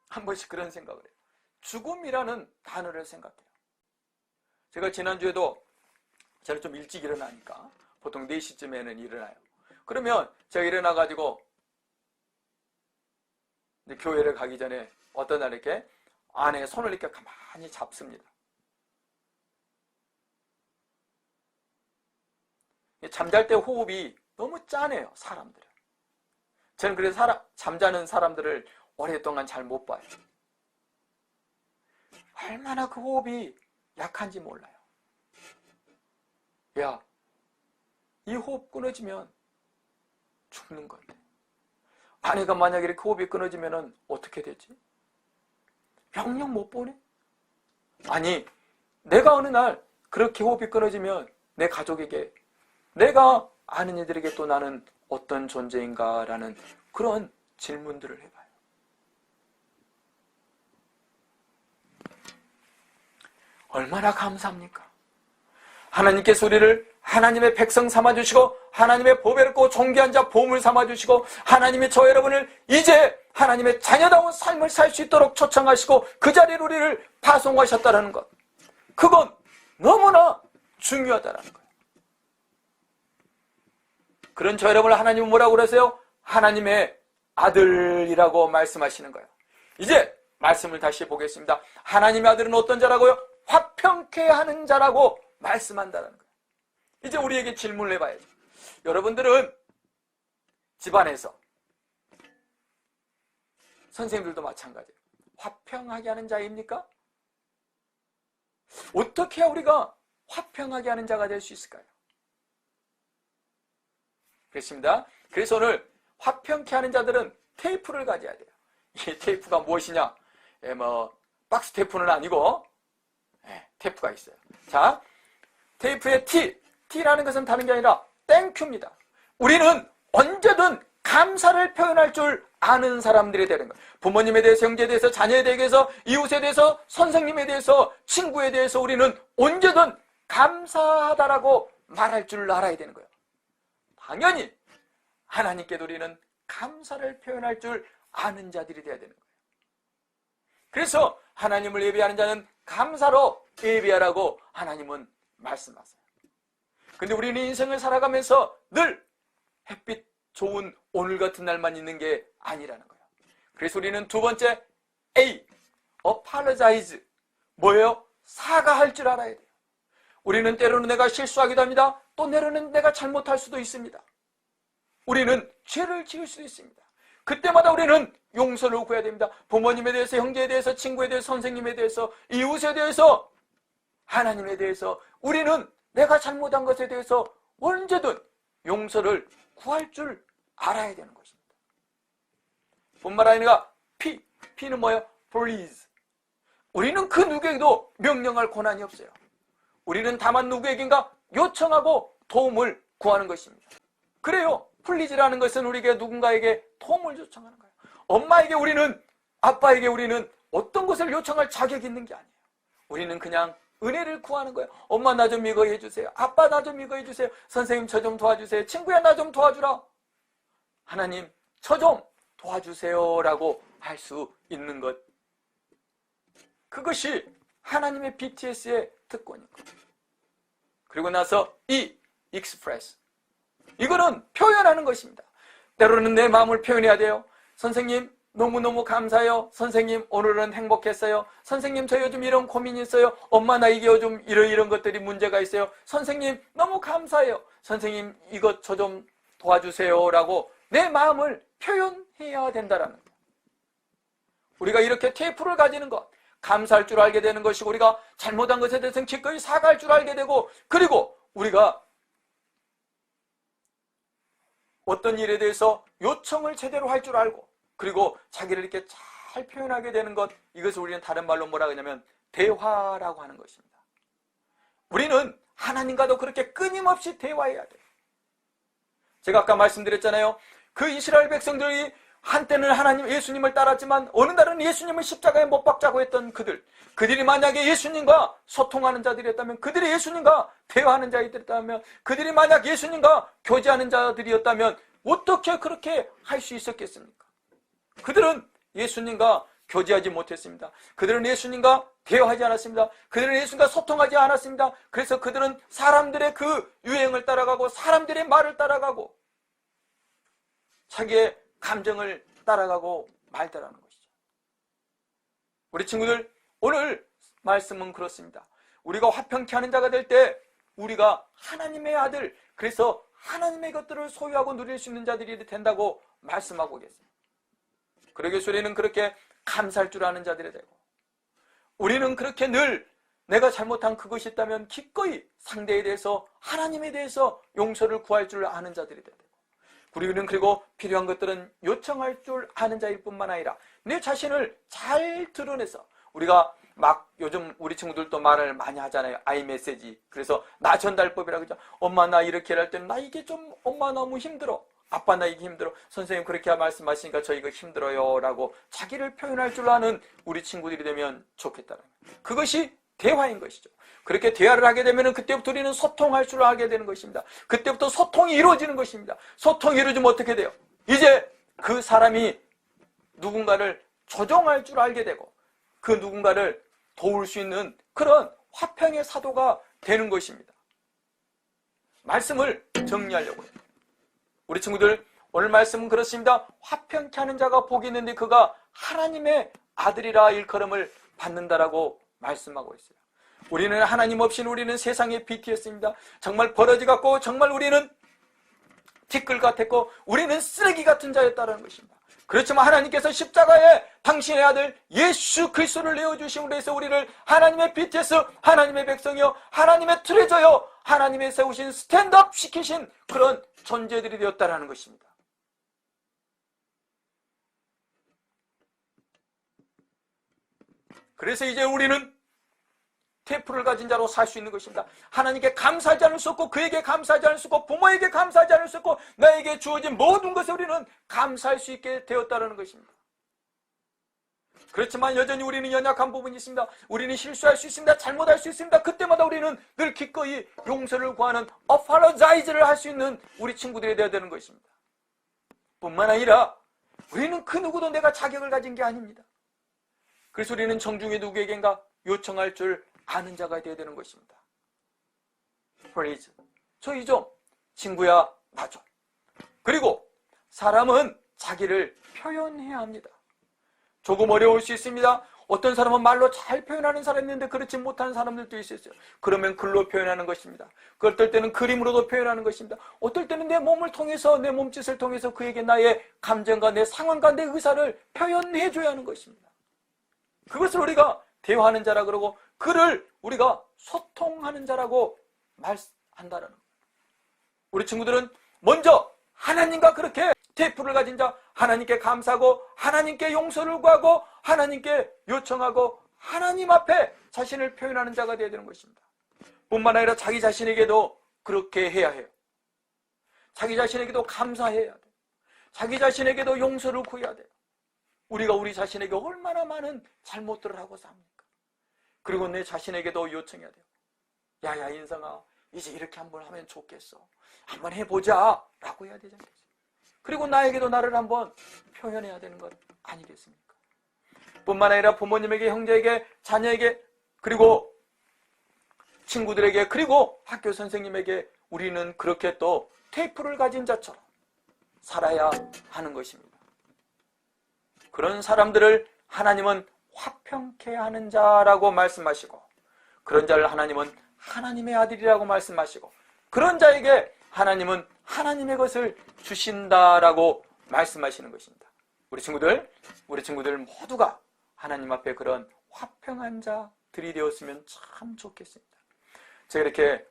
한 번씩 그런 생각을 해요. 죽음이라는 단어를 생각해요. 제가 지난주에도 저는 좀 일찍 일어나니까 보통 4시쯤에는 일어나요. 그러면 제가 일어나가지고 이제 교회를 가기 전에 어떤 날 이렇게 안에 손을 이렇게 가만히 잡습니다. 잠잘 때 호흡이 너무 짠해요, 사람들은. 저는 그래서 잠자는 사람들을 오랫동안 잘 못 봐요. 얼마나 그 호흡이 약한지 몰라요. 야, 이 호흡 끊어지면 죽는 건데. 아내가 만약에 이렇게 호흡이 끊어지면 어떻게 되지? 영영 못 보내? 아니, 내가 어느 날 그렇게 호흡이 끊어지면 내 가족에게, 내가 아는 이들에게 또 나는 어떤 존재인가라는 그런 질문들을 해봐요. 얼마나 감사합니까? 하나님께서 우리를 하나님의 백성 삼아주시고 하나님의 보배롭고 존귀한 자 보물 삼아주시고 하나님이 저 여러분을 이제 하나님의 자녀다운 삶을 살 수 있도록 초청하시고 그 자리에 우리를 파송하셨다는 것, 그건 너무나 중요하다는 거예요. 그런 저 여러분을 하나님은 뭐라고 그러세요? 하나님의 아들이라고 말씀하시는 거예요. 이제 말씀을 다시 보겠습니다. 하나님의 아들은 어떤 자라고요? 화평케 하는 자라고 말씀한다는 거예요. 이제 우리에게 질문을 해봐야죠. 여러분들은 집안에서, 선생님들도 마찬가지예요. 화평하게 하는 자입니까? 어떻게 해야 우리가 화평하게 하는 자가 될 수 있을까요? 그렇습니다. 그래서 오늘 화평케 하는 자들은 테이프를 가져야 돼요. 이 테이프가 무엇이냐? 박스 테이프는 아니고 테이프가 있어요. 자, 테이프의 T라는 것은 다른 게 아니라 땡큐입니다. 우리는 언제든 감사를 표현할 줄 아는 사람들이 되는 거예요. 부모님에 대해서, 형제에 대해서, 자녀에 대해서, 이웃에 대해서, 선생님에 대해서, 친구에 대해서 우리는 언제든 감사하다라고 말할 줄 알아야 되는 거예요. 당연히 하나님께도 우리는 감사를 표현할 줄 아는 자들이 되어야 되는 거예요. 그래서 하나님을 예배하는 자는 감사로 예배하라고 하나님은 말씀하세요. 근데 우리는 인생을 살아가면서 늘 햇빛 좋은 오늘 같은 날만 있는 게 아니라는 거예요. 그래서 우리는 두 번째 A, apologize. 뭐예요? 사과할 줄 알아야 돼요. 우리는 때로는 내가 실수하기도 합니다. 또 때로는 내가 잘못할 수도 있습니다. 우리는 죄를 지을 수도 있습니다. 그때마다 우리는 용서를 구해야 됩니다. 부모님에 대해서, 형제에 대해서, 친구에 대해서, 선생님에 대해서, 이웃에 대해서, 하나님에 대해서 우리는 내가 잘못한 것에 대해서 언제든 용서를 구할 줄 알아야 되는 것입니다. 본말 아니가 P는 뭐예요? Please. 우리는 그 누구에게도 명령할 권한이 없어요. 우리는 다만 누구에겐가 요청하고 도움을 구하는 것입니다. 그래요. 플리즈라는 것은 우리에게 누군가에게 도움을 요청하는 거예요. 엄마에게 우리는, 아빠에게 우리는 어떤 것을 요청할 자격이 있는 게 아니에요. 우리는 그냥 은혜를 구하는 거예요. 엄마 나 좀 이거 해주세요. 아빠 나 좀 이거 해주세요. 선생님 저 좀 도와주세요. 친구야 나 좀 도와주라. 하나님 저 좀 도와주세요 라고 할 수 있는 것, 그것이 하나님의 BTS의 특권인 거예요. 그리고 나서 express, 이거는 표현하는 것입니다. 때로는 내 마음을 표현해야 돼요. 선생님 너무너무 감사해요. 선생님 오늘은 행복했어요. 선생님 저 요즘 이런 고민이 있어요. 엄마 나 이게 요즘 이런 것들이 문제가 있어요. 선생님 너무 감사해요. 선생님 이것 저 좀 도와주세요 라고 내 마음을 표현해야 된다라는 거예요. 우리가 이렇게 테이프를 가지는 것, 감사할 줄 알게 되는 것이고, 우리가 잘못한 것에 대해서는 기꺼이 사과할 줄 알게 되고, 그리고 우리가 어떤 일에 대해서 요청을 제대로 할 줄 알고, 그리고 자기를 이렇게 잘 표현하게 되는 것, 이것을 우리는 다른 말로 뭐라 하냐면 대화라고 하는 것입니다. 우리는 하나님과도 그렇게 끊임없이 대화해야 돼요. 제가 아까 말씀드렸잖아요. 그 이스라엘 백성들이 한때는 하나님 예수님을 따랐지만 어느 날은 예수님을 십자가에 못 박자고 했던 그들이 만약에 예수님과 소통하는 자들이었다면, 그들이 예수님과 대화하는 자들이었다면, 그들이 만약 예수님과 교제하는 자들이었다면 어떻게 그렇게 할 수 있었겠습니까? 그들은 예수님과 교제하지 못했습니다. 그들은 예수님과 대화하지 않았습니다. 그들은 예수님과 소통하지 않았습니다. 그래서 그들은 사람들의 그 유행을 따라가고 사람들의 말을 따라가고 자기의 감정을 따라가고 말더라는 것이죠. 우리 친구들, 오늘 말씀은 그렇습니다. 우리가 화평케 하는 자가 될 때 우리가 하나님의 아들, 그래서 하나님의 것들을 소유하고 누릴 수 있는 자들이 된다고 말씀하고 계십니다. 그러기 위해서 우리는 그렇게 감사할 줄 아는 자들이 되고, 우리는 그렇게 늘 내가 잘못한 그것이 있다면 기꺼이 상대에 대해서, 하나님에 대해서 용서를 구할 줄 아는 자들이 되고, 우리는 그리고 필요한 것들은 요청할 줄 아는 자일 뿐만 아니라 내 자신을 잘 드러내서, 우리가 막 요즘 우리 친구들도 말을 많이 하잖아요. 아이메시지. 그래서 나 전달법이라고 하죠. 엄마 나 이렇게 할 때는 나 이게 좀 엄마 너무 힘들어. 아빠 나 이게 힘들어. 선생님 그렇게 말씀하시니까 저 이거 힘들어요 라고 자기를 표현할 줄 아는 우리 친구들이 되면 좋겠다는 거예요. 그것이 대화인 것이죠. 그렇게 대화를 하게 되면 그때부터 우리는 소통할 줄 알게 되는 것입니다. 그때부터 소통이 이루어지는 것입니다. 소통이 이루어지면 어떻게 돼요? 이제 그 사람이 누군가를 조종할 줄 알게 되고 그 누군가를 도울 수 있는 그런 화평의 사도가 되는 것입니다. 말씀을 정리하려고 해요. 우리 친구들, 오늘 말씀은 그렇습니다. 화평케 하는 자가 복이 있는데 그가 하나님의 아들이라 일컬음을 받는다라고 말씀하고 있어요. 우리는 하나님 없이는 우리는 세상의 BTS입니다. 정말 버러지 같고 정말 우리는 티끌 같았고 우리는 쓰레기 같은 자였다는 것입니다. 그렇지만 하나님께서 십자가에 당신의 아들 예수 그리스도를 내어주심으로 해서 우리를 하나님의 BTS, 하나님의 백성이요, 하나님의 트레저요, 하나님의 세우신 스탠드업 시키신 그런 존재들이 되었다는 것입니다. 그래서 이제 우리는 테이프를 가진 자로 살 수 있는 것입니다. 하나님께 감사하지 않을 수 없고, 그에게 감사하지 않을 수 없고, 부모에게 감사하지 않을 수 없고, 나에게 주어진 모든 것에 우리는 감사할 수 있게 되었다는 것입니다. 그렇지만 여전히 우리는 연약한 부분이 있습니다. 우리는 실수할 수 있습니다. 잘못할 수 있습니다. 그때마다 우리는 늘 기꺼이 용서를 구하는 apologize를 할 수 있는 우리 친구들이 되어야 되는 것입니다. 뿐만 아니라 우리는 그 누구도 내가 자격을 가진 게 아닙니다. 그래서 우리는 정중히 누구에겐가 요청할 줄 아는 자가 되어야 되는 것입니다. Please, 저희 좀, 친구야, 나 좀. 그리고 사람은 자기를 표현해야 합니다. 조금 어려울 수 있습니다. 어떤 사람은 말로 잘 표현하는 사람이 있는데 그렇지 못한 사람들도 있었어요. 그러면 글로 표현하는 것입니다. 어떨 때는 그림으로도 표현하는 것입니다. 어떨 때는 내 몸을 통해서, 내 몸짓을 통해서 그에게 나의 감정과 내 상황과 내 의사를 표현해줘야 하는 것입니다. 그것을 우리가 대화하는 자라 그러고, 그를 우리가 소통하는 자라고 말한다라는 거예요. 우리 친구들은 먼저 하나님과 그렇게 테이프를 가진 자, 하나님께 감사하고 하나님께 용서를 구하고 하나님께 요청하고 하나님 앞에 자신을 표현하는 자가 되어야 되는 것입니다. 뿐만 아니라 자기 자신에게도 그렇게 해야 해요. 자기 자신에게도 감사해야 돼요. 자기 자신에게도 용서를 구해야 돼요. 우리가 우리 자신에게 얼마나 많은 잘못들을 하고 삽니까? 그리고 내 자신에게도 요청해야 돼요. 야야 인성아, 이제 이렇게 한번 하면 좋겠어. 한번 해보자 라고 해야 되잖아요. 그리고 나에게도 나를 한번 표현해야 되는 것 아니겠습니까? 뿐만 아니라 부모님에게, 형제에게, 자녀에게, 그리고 친구들에게, 그리고 학교 선생님에게 우리는 그렇게 또 테이프를 가진 자처럼 살아야 하는 것입니다. 그런 사람들을 하나님은 화평케 하는 자라고 말씀하시고, 그런 자를 하나님은 하나님의 아들이라고 말씀하시고, 그런 자에게 하나님은 하나님의 것을 주신다라고 말씀하시는 것입니다. 우리 친구들 모두가 하나님 앞에 그런 화평한 자들이 되었으면 참 좋겠습니다. 제가 이렇게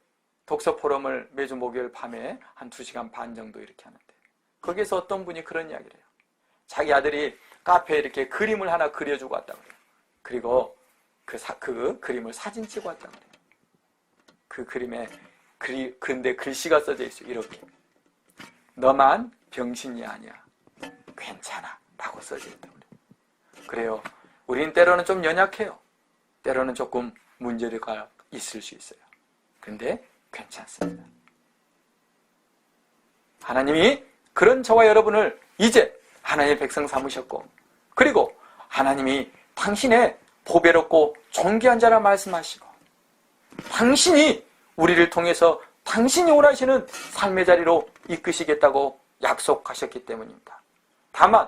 독서 포럼을 매주 목요일 밤에 한 2시간 반 정도 이렇게 하는데, 거기에서 어떤 분이 그런 이야기를 해요. 자기 아들이 카페에 이렇게 그림을 하나 그려주고 왔다고 그래요. 그리고 그 그림을 사진 찍어 왔다고 그래요. 그 그림에 근데 글씨가 써져 있어요. 이렇게. 너만 병신이 아니야. 괜찮아. 라고 써져 있다고 그래요. 그래요. 우린 때로는 좀 연약해요. 때로는 조금 문제가 있을 수 있어요. 근데 괜찮습니다. 하나님이 그런 저와 여러분을 이제 하나님의 백성 삼으셨고, 그리고 하나님이 당신의 보배롭고 존귀한 자라 말씀하시고, 당신이 우리를 통해서 당신이 원하시는 삶의 자리로 이끄시겠다고 약속하셨기 때문입니다. 다만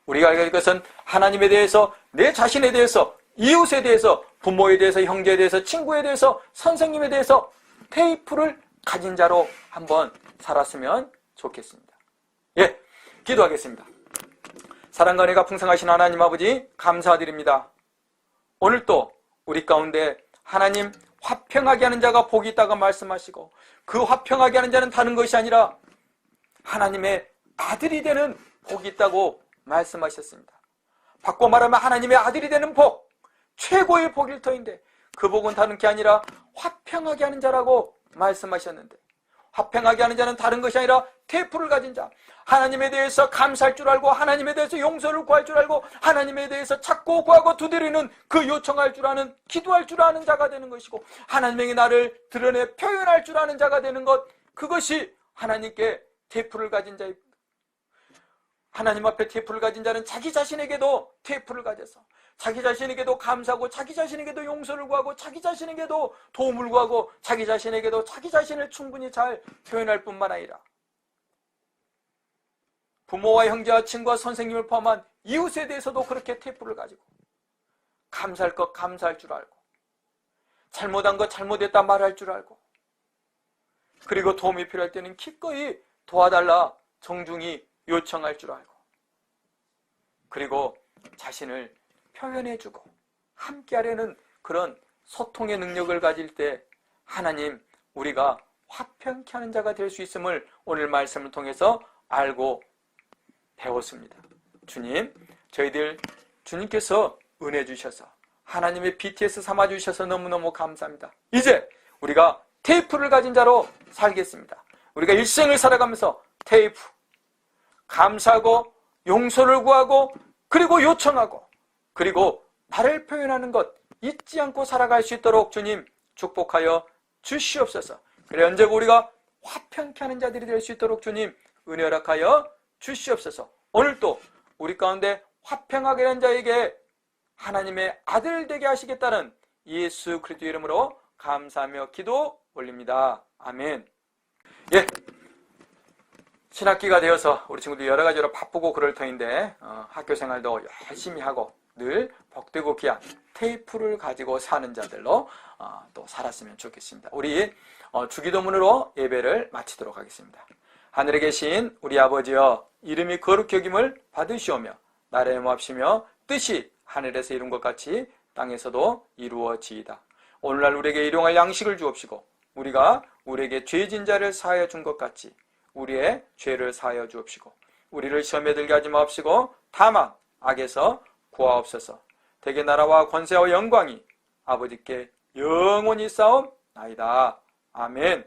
우리가 알게 될 것은 하나님에 대해서, 내 자신에 대해서, 이웃에 대해서, 부모에 대해서, 형제에 대해서, 친구에 대해서, 선생님에 대해서 테이프를 가진 자로 한번 살았으면 좋겠습니다. 예, 기도하겠습니다. 사랑과 은혜가 풍성하신 하나님 아버지, 감사드립니다. 오늘 또 우리 가운데 하나님 화평하게 하는 자가 복이 있다고 말씀하시고, 그 화평하게 하는 자는 다른 것이 아니라 하나님의 아들이 되는 복이 있다고 말씀하셨습니다. 바꿔 말하면 하나님의 아들이 되는 복, 최고의 복일 터인데, 그 복은 다른 게 아니라 화평하게 하는 자라고 말씀하셨는데, 화평하게 하는 자는 다른 것이 아니라 테이프를 가진 자, 하나님에 대해서 감사할 줄 알고, 하나님에 대해서 용서를 구할 줄 알고, 하나님에 대해서 찾고 구하고 두드리는, 그 요청할 줄 아는, 기도할 줄 아는 자가 되는 것이고, 하나님의 나를 드러내 표현할 줄 아는 자가 되는 것, 그것이 하나님께 테이프를 가진 자입니다. 하나님 앞에 테이프를 가진 자는 자기 자신에게도 테이프를 가져서 자기 자신에게도 감사하고, 자기 자신에게도 용서를 구하고, 자기 자신에게도 도움을 구하고, 자기 자신에게도 자기 자신을 충분히 잘 표현할 뿐만 아니라 부모와 형제와 친구와 선생님을 포함한 이웃에 대해서도 그렇게 테이프를 가지고 감사할 것 감사할 줄 알고, 잘못한 것 잘못했다 말할 줄 알고, 그리고 도움이 필요할 때는 기꺼이 도와달라 정중히 요청할 줄 알고, 그리고 자신을 표현해주고 함께하려는 그런 소통의 능력을 가질 때 하나님, 우리가 화평케 하는 자가 될 수 있음을 오늘 말씀을 통해서 알고 배웠습니다. 주님, 저희들 주님께서 은혜 주셔서 하나님의 BTS 삼아주셔서 너무너무 감사합니다. 이제 우리가 테이프를 가진 자로 살겠습니다. 우리가 일생을 살아가면서 테이프, 감사하고 용서를 구하고, 그리고 요청하고, 그리고 나를 표현하는 것 잊지 않고 살아갈 수 있도록 주님 축복하여 주시옵소서. 그래 언제고 우리가 화평케 하는 자들이 될 수 있도록 주님 은혜 허락하여 주시옵소서. 오늘도 우리 가운데 화평하게 하는 자에게 하나님의 아들 되게 하시겠다는 예수 그리스도의 이름으로 감사하며 기도 올립니다. 아멘. 예, 신학기가 되어서 우리 친구들 여러 가지로 바쁘고 그럴 터인데 학교 생활도 열심히 하고 늘 복되고 귀한 테이프를 가지고 사는 자들로 또 살았으면 좋겠습니다. 우리 주기도문으로 예배를 마치도록 하겠습니다. 하늘에 계신 우리 아버지여, 이름이 거룩히 여김을 받으시오며 나라의 모합시며 뜻이 하늘에서 이룬 것 같이 땅에서도 이루어지이다. 오늘날 우리에게 일용할 양식을 주옵시고, 우리가 우리에게 죄진 자를 사하여 준 것 같이 우리의 죄를 사하여 주옵시고, 우리를 시험에 들게 하지 마옵시고 다만 악에서 구하옵소서. 대개 나라와 권세와 영광이 아버지께 영원히 싸움나이다. 아멘.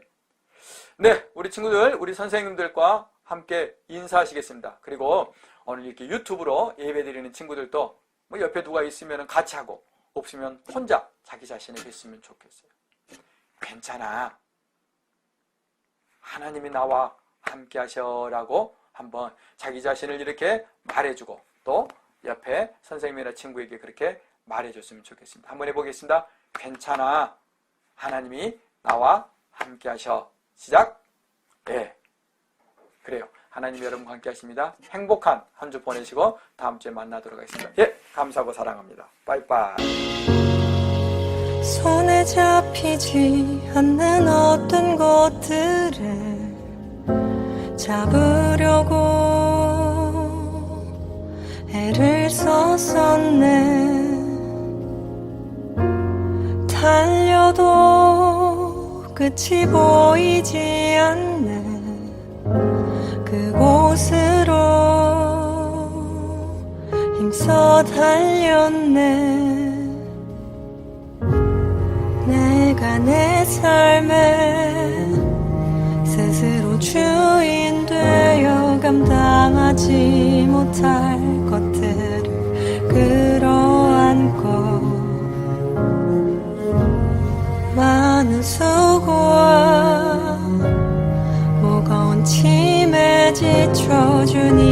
네, 우리 친구들, 우리 선생님들과 함께 인사하시겠습니다. 그리고 오늘 이렇게 유튜브로 예배 드리는 친구들도 뭐 옆에 누가 있으면 같이 하고 없으면 혼자 자기 자신을 했으면 좋겠어요. 괜찮아. 하나님이 나와 함께 하셔라고 한번 자기 자신을 이렇게 말해주고 또 옆에 선생님이나 친구에게 그렇게 말해줬으면 좋겠습니다. 한번 해보겠습니다. 괜찮아. 하나님이 나와 함께 하셔. 시작. 네. 그래요. 하나님 여러분과 함께 하십니다. 행복한 한 주 보내시고 다음 주에 만나도록 하겠습니다. 예, 감사하고 사랑합니다. 빠이빠이. 손에 잡히지 않는 어떤 것들을 잡으려고 애를 썼었네. 달려도 끝이 보이지 않네. 그곳으로 힘써 달렸네. 내가 내 삶에 스스로 주인 되어 감당하지 못할 것들을 끌어안고 많은 수고와 무거운 짐에 지쳐 주님